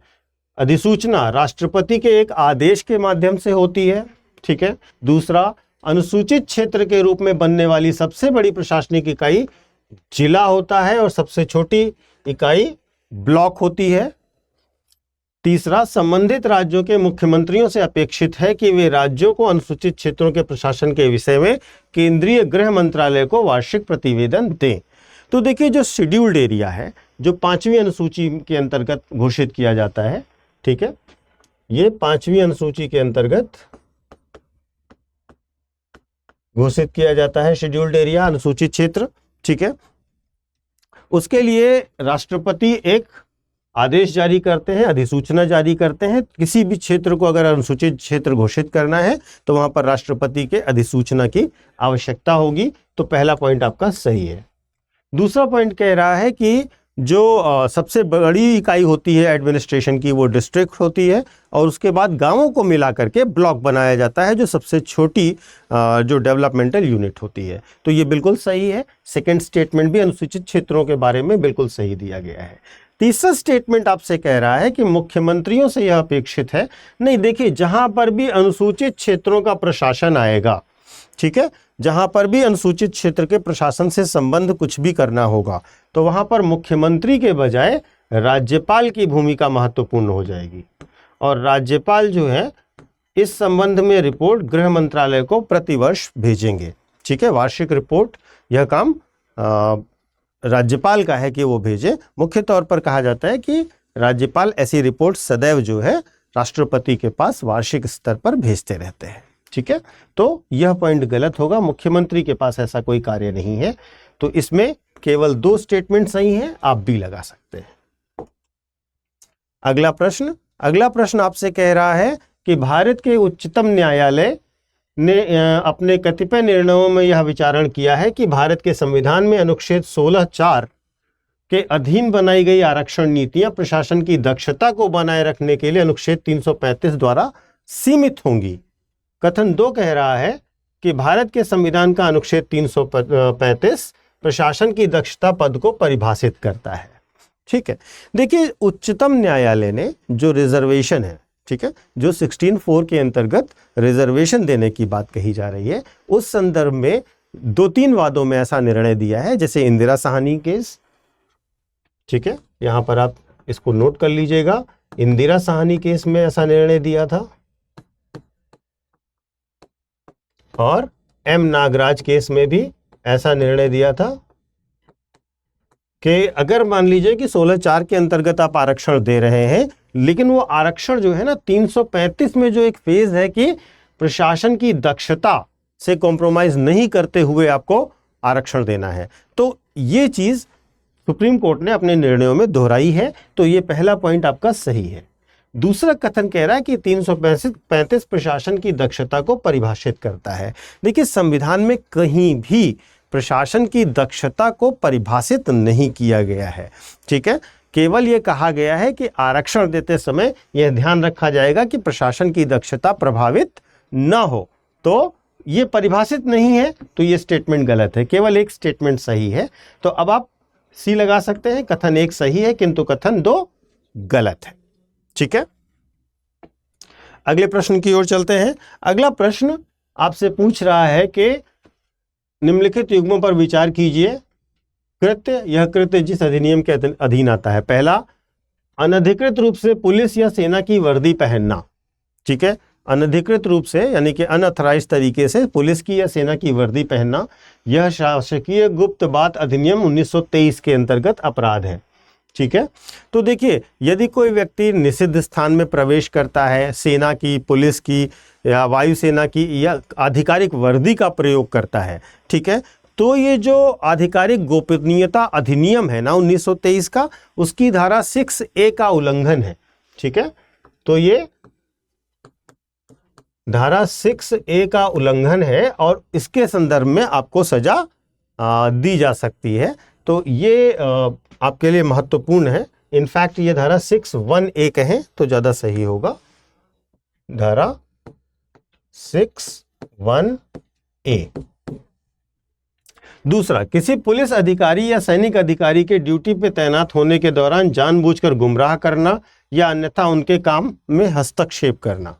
अधिसूचना राष्ट्रपति के एक आदेश के माध्यम से होती है। ठीक है, दूसरा, अनुसूचित क्षेत्र के रूप में बनने वाली सबसे बड़ी प्रशासनिक इकाई जिला होता है और सबसे छोटी इकाई ब्लॉक होती है। तीसरा, संबंधित राज्यों के मुख्यमंत्रियों से अपेक्षित है कि वे राज्यों को अनुसूचित क्षेत्रों के प्रशासन के विषय में केंद्रीय गृह मंत्रालय को वार्षिक प्रतिवेदन दें। तो देखिए, जो शेड्यूल्ड एरिया है, जो 5वीं अनुसूची के अंतर्गत घोषित किया जाता है, ठीक है, ये 5वीं अनुसूची के अंतर्गत घोषित किया जाता है शेड्यूल्ड एरिया, अनुसूचित क्षेत्र। ठीक है, उसके लिए राष्ट्रपति एक आदेश जारी करते हैं, अधिसूचना जारी करते हैं। किसी भी क्षेत्र को अगर अनुसूचित क्षेत्र घोषित करना है तो वहां पर राष्ट्रपति के अधिसूचना की आवश्यकता होगी। तो पहला पॉइंट आपका सही है। दूसरा पॉइंट कह रहा है कि जो सबसे बड़ी इकाई होती है एडमिनिस्ट्रेशन की वो डिस्ट्रिक्ट होती है, और उसके बाद गांवों को मिला करके ब्लॉक बनाया जाता है जो सबसे छोटी जो डेवलपमेंटल यूनिट होती है। तो ये बिल्कुल सही है। सेकंड स्टेटमेंट भी अनुसूचित क्षेत्रों के बारे में बिल्कुल सही दिया गया है। तीसरा स्टेटमेंट आपसे कह रहा है कि मुख्यमंत्रियों से यह अपेक्षित है। नहीं, देखिए, जहां पर भी अनुसूचित क्षेत्रों का प्रशासन आएगा, ठीक है, जहां पर भी अनुसूचित क्षेत्र के प्रशासन से संबंध कुछ भी करना होगा तो वहां पर मुख्यमंत्री के बजाय राज्यपाल की भूमिका महत्वपूर्ण हो जाएगी। और राज्यपाल जो है इस संबंध में रिपोर्ट गृह मंत्रालय को प्रतिवर्ष भेजेंगे। ठीक है, वार्षिक रिपोर्ट, यह काम राज्यपाल का है कि वो भेजे। मुख्य तौर पर कहा जाता है कि राज्यपाल ऐसी रिपोर्ट सदैव जो है राष्ट्रपति के पास वार्षिक स्तर पर भेजते रहते हैं। ठीक है, तो यह पॉइंट गलत होगा। मुख्यमंत्री के पास ऐसा कोई कार्य नहीं है। तो इसमें केवल 2 स्टेटमेंट सही हैं, आप भी लगा सकते हैं। अगला प्रश्न आपसे कह रहा है कि भारत के उच्चतम न्यायालय ने अपने कतिपय निर्णयों में यह विचारण किया है कि भारत के संविधान में अनुच्छेद 16(4) के अधीन बनाई गई आरक्षण नीतियां प्रशासन की दक्षता को बनाए रखने के लिए अनुच्छेद 335 द्वारा सीमित होंगी। कथन 2 कह रहा है कि भारत के संविधान का अनुच्छेद 335 प्रशासन की दक्षता पद को परिभाषित करता है। ठीक है, देखिए, उच्चतम न्यायालय ने जो रिजर्वेशन है, ठीक है, जो 16(4) के अंतर्गत रिजर्वेशन देने की बात कही जा रही है, उस संदर्भ में 2-3 वादों में ऐसा निर्णय दिया है, जैसे इंदिरा साहनी केस। ठीक है, यहां पर आप इसको नोट कर लीजिएगा। इंदिरा साहनी केस में ऐसा निर्णय दिया था, और एम नागराज केस में भी ऐसा निर्णय दिया था कि अगर मान लीजिए कि 16(4) के अंतर्गत आप आरक्षण दे रहे हैं, लेकिन वो आरक्षण जो है ना 335 में जो एक फेज है कि प्रशासन की दक्षता से कॉम्प्रोमाइज नहीं करते हुए आपको आरक्षण देना है, तो ये चीज सुप्रीम कोर्ट ने अपने निर्णयों में दोहराई है। तो ये पहला पॉइंट आपका सही है। दूसरा कथन कह रहा है कि 335 प्रशासन की दक्षता को परिभाषित करता है। देखिए, संविधान में कहीं भी प्रशासन की दक्षता को परिभाषित नहीं किया गया है। ठीक है, केवल यह कहा गया है कि आरक्षण देते समय यह ध्यान रखा जाएगा कि प्रशासन की दक्षता प्रभावित न हो। तो ये परिभाषित नहीं है, तो ये स्टेटमेंट गलत है। केवल एक स्टेटमेंट सही है। तो अब आप सी लगा सकते हैं। कथन 1 सही है, किंतु कथन 2 गलत है। ठीक है, अगले प्रश्न की ओर चलते हैं। अगला प्रश्न आपसे पूछ रहा है कि निम्नलिखित युग्मों पर विचार कीजिए। कृत्य, यह कृत्य जिस अधिनियम के अधीन आता है। पहला, अनधिकृत रूप से पुलिस या सेना की वर्दी पहनना। ठीक है, अनधिकृत रूप से यानी कि अनऑथराइज्ड तरीके से पुलिस की या सेना की वर्दी पहनना, यह शासकीय गुप्त बात अधिनियम 1923 के अंतर्गत अपराध है। ठीक है, तो देखिए, यदि कोई व्यक्ति निषिद्ध स्थान में प्रवेश करता है, सेना की, पुलिस की या वायुसेना की या आधिकारिक वर्दी का प्रयोग करता है, ठीक है, तो ये जो आधिकारिक गोपनीयता अधिनियम है ना 1923 का, उसकी धारा 6A का उल्लंघन है। ठीक है, तो ये धारा 6A का उल्लंघन है और इसके संदर्भ में आपको सजा दी जा सकती है। तो ये आपके लिए महत्वपूर्ण है। इनफैक्ट ये धारा 6(1)A कहें तो ज्यादा सही होगा। धारा 6(1)A। दूसरा, किसी पुलिस अधिकारी या सैनिक अधिकारी के ड्यूटी पे तैनात होने के दौरान जानबूझकर गुमराह करना या अन्यथा उनके काम में हस्तक्षेप करना।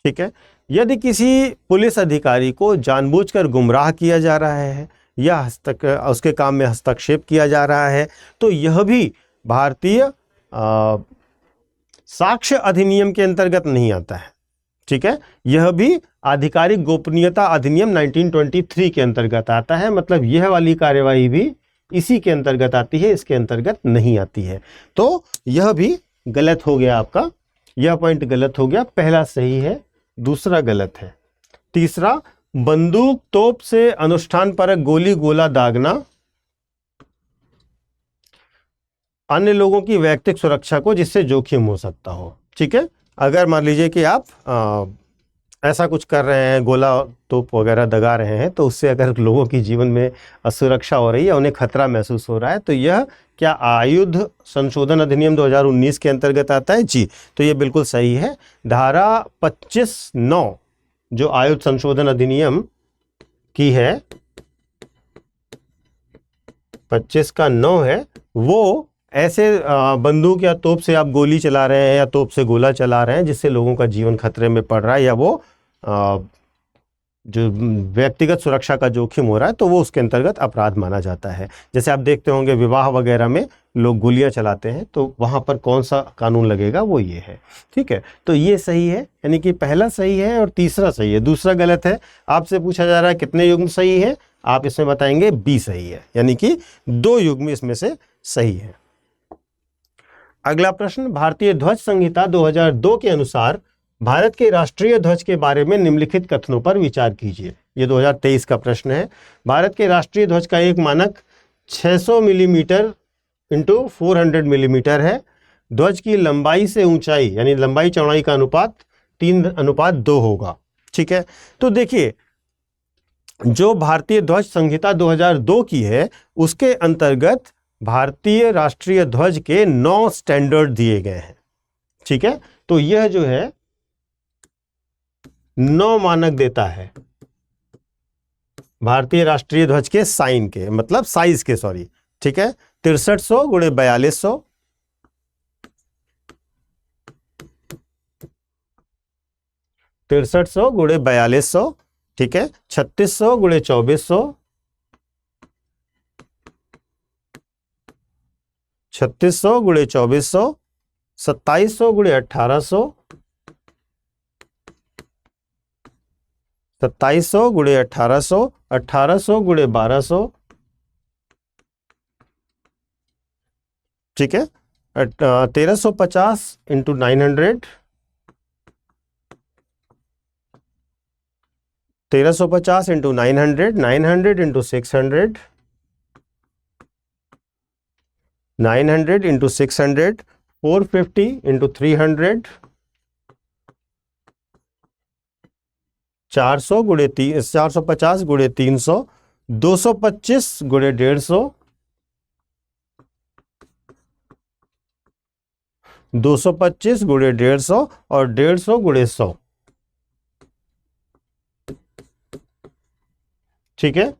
ठीक है, यदि किसी पुलिस अधिकारी को जानबूझकर गुमराह किया जा रहा है या उसके काम में हस्तक्षेप किया जा रहा है, तो यह भी भारतीय साक्ष्य अधिनियम के अंतर्गत नहीं आता है। ठीक है, यह भी आधिकारिक गोपनीयता अधिनियम 1923 के अंतर्गत आता है। मतलब यह वाली कार्यवाही भी इसी के अंतर्गत आती है, इसके अंतर्गत नहीं आती है। तो यह भी गलत हो गया आपका, यह पॉइंट गलत हो गया। पहला सही है, दूसरा गलत है। तीसरा, बंदूक तोप से अनुष्ठान परक गोली गोला दागना, अन्य लोगों की वैयक्तिक सुरक्षा को जिससे जोखिम हो सकता हो। ठीक है, अगर मान लीजिए कि आप ऐसा कुछ कर रहे हैं, गोला तोप वगैरह दगा रहे हैं, तो उससे अगर लोगों की जीवन में असुरक्षा हो रही है, उन्हें खतरा महसूस हो रहा है, तो यह क्या आयुध संशोधन अधिनियम 2019 के अंतर्गत आता है? जी, तो ये बिल्कुल सही है। धारा 25(9) जो आयुध संशोधन अधिनियम की है, 25 का 9 है, वो ऐसे बंदूक या तोप से आप गोली चला रहे हैं या तोप से गोला चला रहे हैं जिससे लोगों का जीवन खतरे में पड़ रहा है, या वो जो व्यक्तिगत सुरक्षा का जोखिम हो रहा है, तो वो उसके अंतर्गत अपराध माना जाता है। जैसे आप देखते होंगे विवाह वगैरह में लोग गोलियां चलाते हैं, तो वहां पर कौन सा कानून लगेगा, वो ये है। ठीक है, तो ये सही है, यानी कि पहला सही है और तीसरा सही है, दूसरा गलत है। आपसे पूछा जा रहा है कितने युग्म सही है, आप इसमें बताएंगे बी सही है, यानी कि 2 युग्म इसमें से सही है। अगला प्रश्न, भारतीय ध्वज संहिता 2002 के अनुसार भारत के राष्ट्रीय ध्वज के बारे में निम्नलिखित कथनों पर विचार कीजिए। ये 2023 का प्रश्न है। भारत के राष्ट्रीय ध्वज का एक मानक 600 मिलीमीटर इंटू 400 मिलीमीटर है। ध्वज की लंबाई से ऊंचाई यानी लंबाई चौड़ाई का अनुपात 3:2 होगा। ठीक है, तो देखिए जो भारतीय ध्वज संहिता 2002 की है, उसके अंतर्गत भारतीय राष्ट्रीय ध्वज के 9 स्टैंडर्ड दिए गए हैं। ठीक है, तो यह जो है 9 मानक देता है भारतीय राष्ट्रीय ध्वज के साइन के, मतलब साइज के, सॉरी। ठीक है, 6300 × 4200, 6300 × 4200, ठीक है, 3600 × 2400, 3600 × 2400, 2700 × 1800, 2700 × 1800, 1800 × 1200, ठीक है, 1350 × 900, 1350 × 900, 900 × 600, 900 × 600, 450 × 300, 400 × 450 × 300, 225 × 150, 225 × 150 और 150 × 100। ठीक है,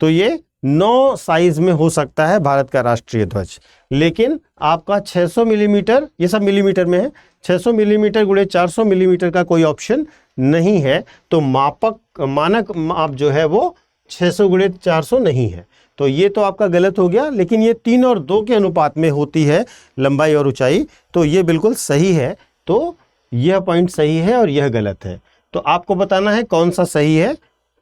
तो ये 9 साइज में हो सकता है भारत का राष्ट्रीय ध्वज, लेकिन आपका 600 मिलीमीटर, ये सब मिलीमीटर में है, 600 मिलीमीटर × 400 मिलीमीटर का कोई ऑप्शन नहीं है, तो मानक माप जो है वो 600 × 400 नहीं है, तो ये तो आपका गलत हो गया। लेकिन ये 3 और 2 के अनुपात में होती है लंबाई और ऊंचाई, तो ये बिल्कुल सही है। तो यह पॉइंट सही है और यह गलत है, तो आपको बताना है कौन सा सही है।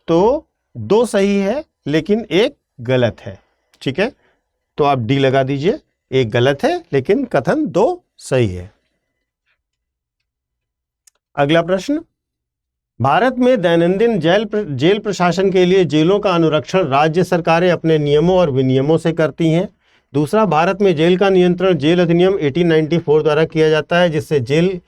तो 2 सही है लेकिन 1 गलत है। ठीक है, तो आप डी लगा दीजिए, 1 गलत है लेकिन कथन 2 सही है। अगला प्रश्न, भारत में दैनंदिन जेल प्रशासन के लिए जेलों का अनुरक्षण राज्य सरकारें अपने नियमों और विनियमों से करती हैं। दूसरा, भारत में जेल का नियंत्रण जेल अधिनियम 1894 द्वारा किया जाता है, जिससे जेल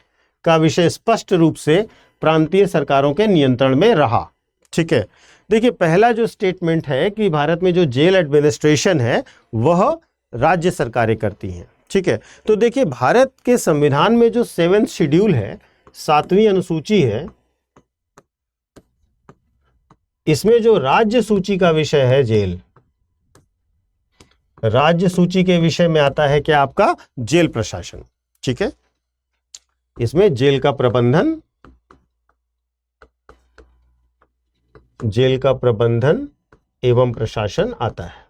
का विषय स्पष्ट रूप से प्रांतीय सरकारों के नियंत्रण में रहा। ठीक है, देखिए पहला जो स्टेटमेंट है कि भारत में जो जेल एडमिनिस्ट्रेशन है वह राज्य सरकारें करती हैं। ठीक है, तो देखिए भारत के संविधान में जो 7th शेड्यूल है, 7वीं अनुसूची है, इसमें जो राज्य सूची का विषय है जेल, राज्य सूची के विषय में आता है क्या आपका जेल प्रशासन। ठीक है, इसमें जेल का प्रबंधन, जेल का प्रबंधन एवं प्रशासन आता है।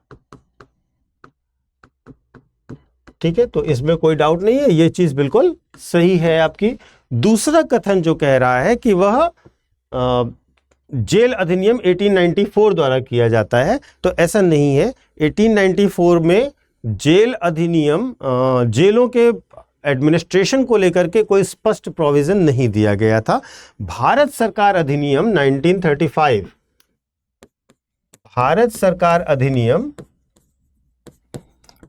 ठीक है, तो इसमें कोई डाउट नहीं है, ये चीज बिल्कुल सही है आपकी। दूसरा कथन जो कह रहा है कि वह जेल अधिनियम 1894 द्वारा किया जाता है, तो ऐसा नहीं है। 1894 में जेल अधिनियम जेलों के एडमिनिस्ट्रेशन को लेकर के कोई स्पष्ट प्रोविजन नहीं दिया गया था। भारत सरकार अधिनियम 1935, भारत सरकार अधिनियम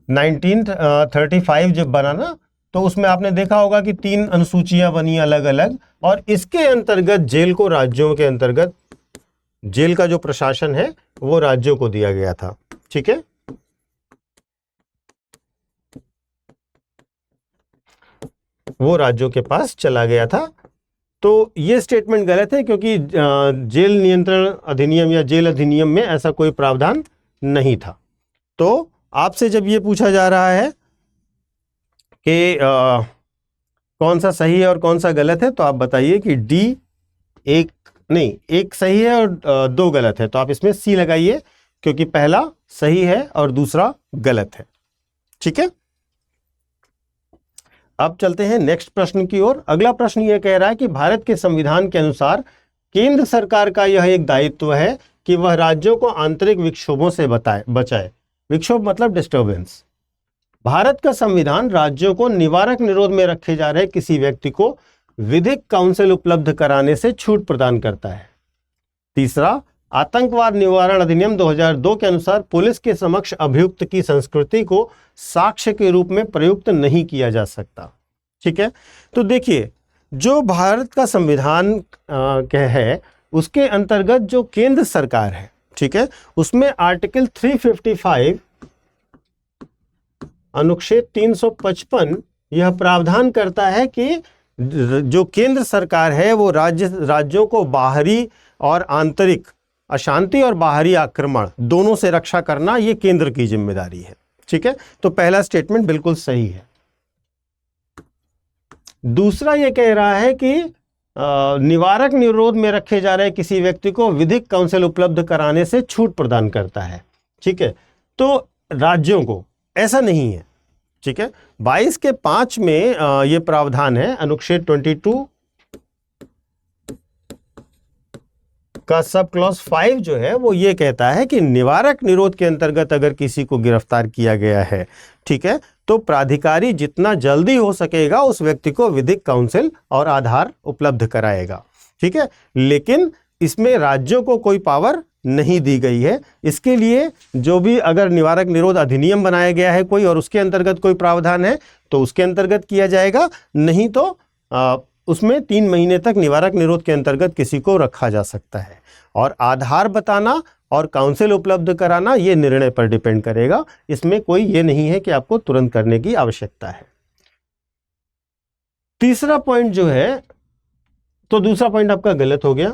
1935 जब बना ना, तो उसमें आपने देखा होगा कि 3 अनुसूचियां बनी अलग अलग, और इसके अंतर्गत जेल को राज्यों के अंतर्गत, जेल का जो प्रशासन है वो राज्यों को दिया गया था। ठीक है, वो राज्यों के पास चला गया था। तो ये स्टेटमेंट गलत है, क्योंकि जेल नियंत्रण अधिनियम या जेल अधिनियम में ऐसा कोई प्रावधान नहीं था। तो आपसे जब ये पूछा जा रहा है कि कौन सा सही है और कौन सा गलत है, तो आप बताइए कि डी एक सही है और 2 गलत है, तो आप इसमें सी लगाइए, क्योंकि पहला सही है और दूसरा गलत है। ठीक है, अब चलते हैं नेक्स्ट प्रश्न की ओर। अगला प्रश्न यह कह रहा है कि भारत के संविधान के अनुसार केंद्र सरकार का यह एक दायित्व है कि वह राज्यों को आंतरिक विक्षोभों से बचाए। विक्षोभ मतलब डिस्टर्बेंस। भारत का संविधान राज्यों को निवारक निरोध में रखे जा रहे किसी व्यक्ति को विधिक काउंसिल उपलब्ध कराने से छूट प्रदान करता है। तीसरा, आतंकवाद निवारण अधिनियम 2002 के अनुसार पुलिस के समक्ष अभियुक्त की संस्कृति को साक्ष्य के रूप में प्रयुक्त नहीं किया जा सकता। ठीक है, तो देखिए, जो भारत का संविधान है उसके अंतर्गत जो केंद्र सरकार है, ठीक है, उसमें आर्टिकल 355 अनुच्छेद 355 यह प्रावधान करता है कि जो केंद्र सरकार है वो राज्यों को बाहरी और आंतरिक अशांति और बाहरी आक्रमण दोनों से रक्षा करना ये केंद्र की जिम्मेदारी है। ठीक है, तो पहला स्टेटमेंट बिल्कुल सही है। दूसरा ये कह रहा है कि निवारक निरोध में रखे जा रहे किसी व्यक्ति को विधिक काउंसिल उपलब्ध कराने से छूट प्रदान करता है। ठीक है, तो राज्यों को ऐसा नहीं है। ठीक है, 22 के 5 में ये प्रावधान है, अनुच्छेद 22 का सब क्लॉज 5 जो है वो ये कहता है कि निवारक निरोध के अंतर्गत अगर किसी को गिरफ्तार किया गया है, ठीक है, तो प्राधिकारी जितना जल्दी हो सकेगा उस व्यक्ति को विधिक काउंसिल और आधार उपलब्ध कराएगा। ठीक है, लेकिन इसमें राज्यों को कोई पावर नहीं दी गई है। इसके लिए जो भी अगर निवारक निरोध अधिनियम बनाया गया है कोई और उसके अंतर्गत कोई प्रावधान है तो उसके अंतर्गत किया जाएगा, नहीं तो उसमें 3 महीने तक निवारक निरोध के अंतर्गत किसी को रखा जा सकता है। और आधार बताना और काउंसिल उपलब्ध कराना ये निर्णय पर डिपेंड करेगा, इसमें कोई ये नहीं है कि आपको तुरंत करने की आवश्यकता है। तीसरा पॉइंट जो है, तो दूसरा पॉइंट आपका गलत हो गया।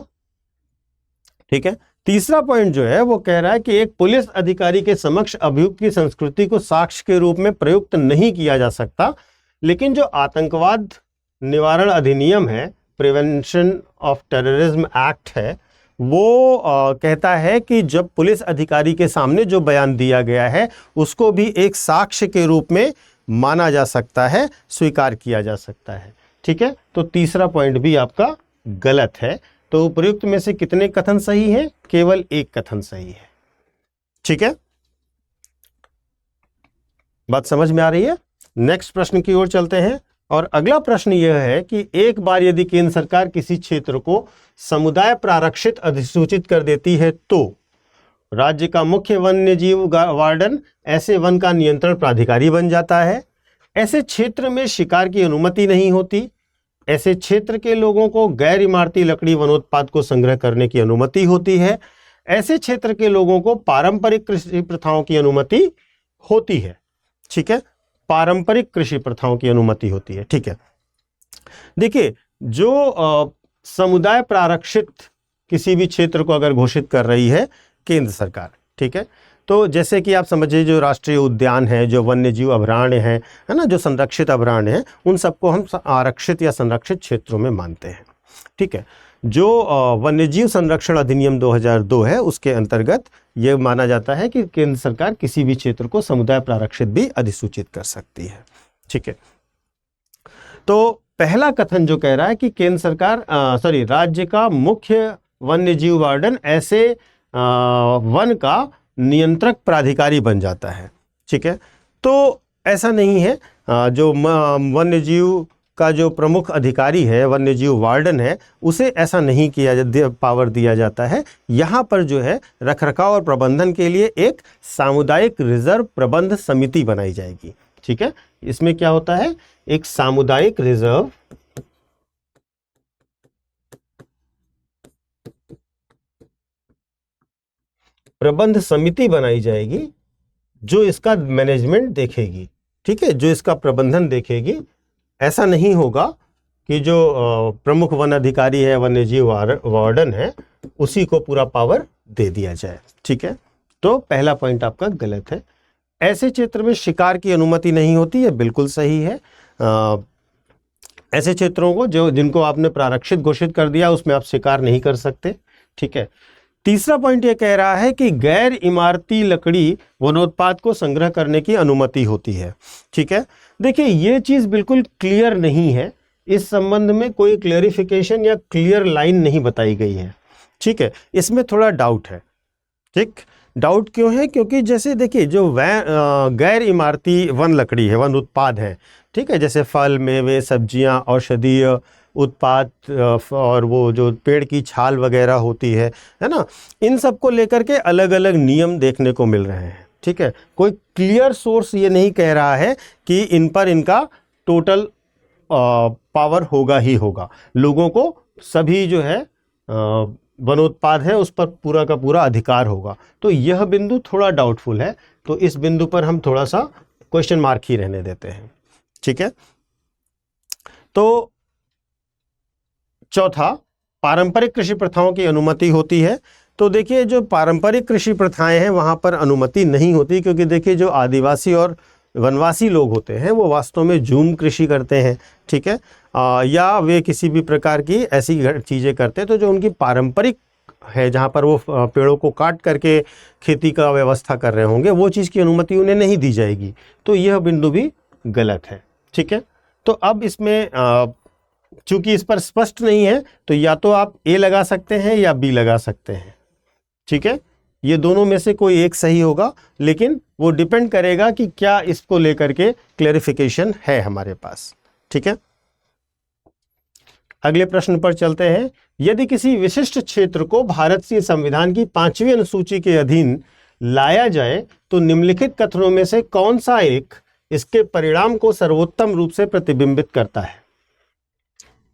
ठीक है, तीसरा पॉइंट जो है वो कह रहा है कि एक पुलिस अधिकारी के समक्ष अभियुक्त की संस्कृति को साक्ष्य के रूप में प्रयुक्त नहीं किया जा सकता, लेकिन जो आतंकवाद निवारण अधिनियम है, प्रिवेंशन ऑफ टेररिज्म एक्ट है, वो कहता है कि जब पुलिस अधिकारी के सामने जो बयान दिया गया है उसको भी एक साक्ष्य के रूप में माना जा सकता है, स्वीकार किया जा सकता है। ठीक है, तो तीसरा पॉइंट भी आपका गलत है। तो उपयुक्त में से कितने कथन सही हैं? केवल एक कथन सही है। ठीक है, बात समझ में आ रही है? नेक्स्ट प्रश्न की ओर चलते हैं, और अगला प्रश्न यह है कि एक बार यदि केंद्र सरकार किसी क्षेत्र को समुदाय प्रारक्षित अधिसूचित कर देती है तो राज्य का मुख्य वन्य जीव वार्डन ऐसे वन का नियंत्रण प्राधिकारी बन जाता है। ऐसे क्षेत्र में शिकार की अनुमति नहीं होती। ऐसे क्षेत्र के लोगों को गैर इमारती लकड़ी वनोत्पाद को संग्रह करने की अनुमति होती है। ऐसे क्षेत्र के लोगों को पारंपरिक कृषि प्रथाओं की अनुमति होती है। ठीक है, पारंपरिक कृषि प्रथाओं की अनुमति होती है। ठीक है, देखिए, जो समुदाय प्रारक्षित किसी भी क्षेत्र को अगर घोषित कर रही है केंद्र सरकार, ठीक है, तो जैसे कि आप समझिए जो राष्ट्रीय उद्यान है, जो वन्य जीव अभयारण्य है ना, जो संरक्षित अभयारण्य है, उन सबको हम आरक्षित या संरक्षित क्षेत्रों में मानते हैं। ठीक है, जो वन्यजीव संरक्षण अधिनियम 2002 है उसके अंतर्गत ये माना जाता है कि केंद्र सरकार किसी भी क्षेत्र को समुदाय प्रारक्षित भी अधिसूचित कर सकती है। ठीक है, तो पहला कथन जो कह रहा है कि केंद्र सरकार राज्य का मुख्य वन्यजीव वार्डन ऐसे वन का नियंत्रक प्राधिकारी बन जाता है। ठीक है, तो ऐसा नहीं है। जो वन्यजीव का जो प्रमुख अधिकारी है, वन्यजीव वार्डन है, उसे ऐसा नहीं पावर दिया जाता है। यहाँ पर जो है रखरखाव और प्रबंधन के लिए एक सामुदायिक रिजर्व प्रबंध समिति बनाई जाएगी। ठीक है, इसमें क्या होता है, एक सामुदायिक रिजर्व प्रबंध समिति बनाई जाएगी जो इसका मैनेजमेंट देखेगी। ठीक है, जो इसका प्रबंधन देखेगी। ऐसा नहीं होगा कि जो प्रमुख वन अधिकारी है, वन्यजीव वार्डन है, उसी को पूरा पावर दे दिया जाए। ठीक है, तो पहला पॉइंट आपका गलत है। ऐसे क्षेत्र में शिकार की अनुमति नहीं होती, है बिल्कुल सही है। ऐसे क्षेत्रों को जिनको आपने प्रारक्षित घोषित कर दिया, उसमें आप शिकार नहीं कर सकते। ठीक है, तीसरा पॉइंट ये कह रहा है कि गैर इमारती लकड़ी वनोत्पाद को संग्रह करने की अनुमति होती है। ठीक है, देखिए ये चीज बिल्कुल क्लियर नहीं है, इस संबंध में कोई क्लियरिफिकेशन या क्लियर लाइन नहीं बताई गई है। ठीक है, इसमें थोड़ा डाउट है। ठीक, डाउट क्यों है, क्योंकि जैसे देखिए जो गैर इमारती वन लकड़ी है, वन उत्पाद है, ठीक है, जैसे फल, मेवे, सब्जियां, औषधीय उत्पाद और वो जो पेड़ की छाल वगैरह होती है ना, इन सब को लेकर के अलग अलग नियम देखने को मिल रहे हैं। ठीक है, कोई क्लियर सोर्स ये नहीं कह रहा है कि इन पर इनका टोटल पावर होगा ही होगा। लोगों को सभी जो है वनोत्पाद है उस पर पूरा का पूरा अधिकार होगा। तो यह बिंदु थोड़ा डाउटफुल है, तो इस बिंदु पर हम थोड़ा सा क्वेश्चन मार्क ही रहने देते हैं। ठीक है, तो चौथा, पारंपरिक कृषि प्रथाओं की अनुमति होती है। तो देखिए जो पारंपरिक कृषि प्रथाएं हैं वहाँ पर अनुमति नहीं होती, क्योंकि देखिए जो आदिवासी और वनवासी लोग होते हैं वो वास्तव में झूम कृषि करते हैं। ठीक है, या वे किसी भी प्रकार की ऐसी चीज़ें करते हैं तो जो उनकी पारंपरिक है, जहाँ पर वो पेड़ों को काट करके खेती का व्यवस्था कर रहे होंगे, वो चीज़ की अनुमति उन्हें नहीं दी जाएगी। तो यह बिंदु भी गलत है। ठीक है, तो अब इसमें चूंकि इस पर स्पष्ट नहीं है, तो या तो आप ए लगा सकते हैं या बी लगा सकते हैं। ठीक है, ये दोनों में से कोई एक सही होगा, लेकिन वो डिपेंड करेगा कि क्या इसको लेकर के क्लैरिफिकेशन है हमारे पास। ठीक है, अगले प्रश्न पर चलते हैं। यदि किसी विशिष्ट क्षेत्र को भारतीय संविधान की 5वीं अनुसूची के अधीन लाया जाए तो निम्नलिखित कथनों में से कौन सा एक इसके परिणाम को सर्वोत्तम रूप से प्रतिबिंबित करता है?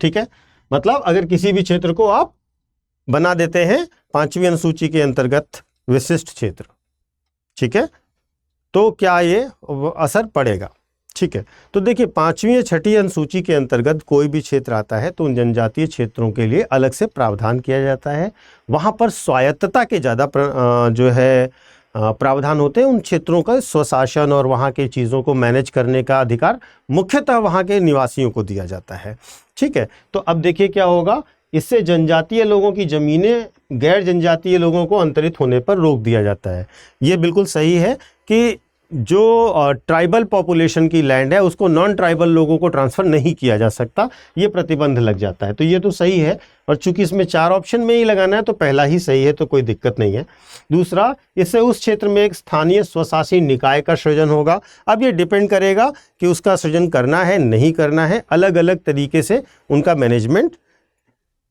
ठीक है, मतलब अगर किसी भी क्षेत्र को आप बना देते हैं 5वीं अनुसूची के अंतर्गत विशिष्ट क्षेत्र, ठीक है, तो क्या ये असर पड़ेगा? ठीक है, तो देखिए 5वीं या 6ठी अनुसूची के अंतर्गत कोई भी क्षेत्र आता है तो उन जनजातीय क्षेत्रों के लिए अलग से प्रावधान किया जाता है। वहाँ पर स्वायत्तता के ज़्यादा जो है प्रावधान होते हैं। उन क्षेत्रों का स्वशासन और वहाँ के चीज़ों को मैनेज करने का अधिकार मुख्यतः वहाँ के निवासियों को दिया जाता है। ठीक है, तो अब देखिए क्या होगा, इससे जनजातीय लोगों की ज़मीनें गैर जनजातीय लोगों को अंतरित होने पर रोक दिया जाता है। ये बिल्कुल सही है कि जो ट्राइबल पॉपुलेशन की लैंड है उसको नॉन ट्राइबल लोगों को ट्रांसफ़र नहीं किया जा सकता, ये प्रतिबंध लग जाता है। तो ये तो सही है, और चूंकि इसमें 4 ऑप्शन में ही लगाना है तो पहला ही सही है, तो कोई दिक्कत नहीं है। दूसरा, इससे उस क्षेत्र में एक स्थानीय स्वशासी निकाय का सृजन होगा। अब ये डिपेंड करेगा कि उसका सृजन करना है नहीं करना है, अलग अलग तरीके से उनका मैनेजमेंट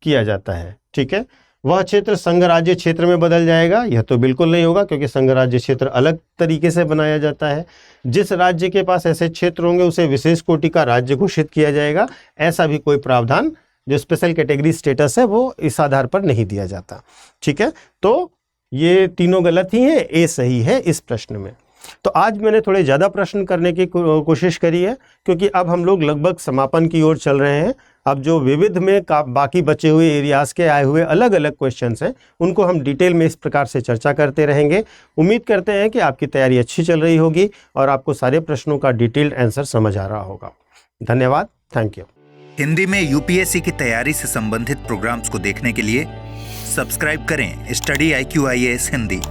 किया जाता है। ठीक है, वह क्षेत्र संघ राज्य क्षेत्र में बदल जाएगा, यह तो बिल्कुल नहीं होगा, क्योंकि संघ राज्य क्षेत्र अलग तरीके से बनाया जाता है। जिस राज्य के पास ऐसे क्षेत्र होंगे उसे विशेष कोटि का राज्य घोषित किया जाएगा। ऐसा भी कोई प्रावधान जो स्पेशल कैटेगरी स्टेटस है वो इस आधार पर नहीं दिया जाता। ठीक है, तो ये तीनों गलत ही हैं, ए सही है इस प्रश्न में। तो आज मैंने थोड़े ज़्यादा प्रश्न करने की कोशिश करी है, क्योंकि अब हम लोग लगभग समापन की ओर चल रहे हैं। अब जो विविध में बाकी बचे हुए एरियाज़ के आए हुए अलग अलग क्वेश्चंस हैं उनको हम डिटेल में इस प्रकार से चर्चा करते रहेंगे। उम्मीद करते हैं कि आपकी तैयारी अच्छी चल रही होगी और आपको सारे प्रश्नों का डिटेल्ड आंसर समझ आ रहा होगा। धन्यवाद, थैंक यू। हिंदी में यूपीएससी की तैयारी से संबंधित प्रोग्राम्स को देखने के लिए सब्सक्राइब करें स्टडी IQ IAS हिंदी।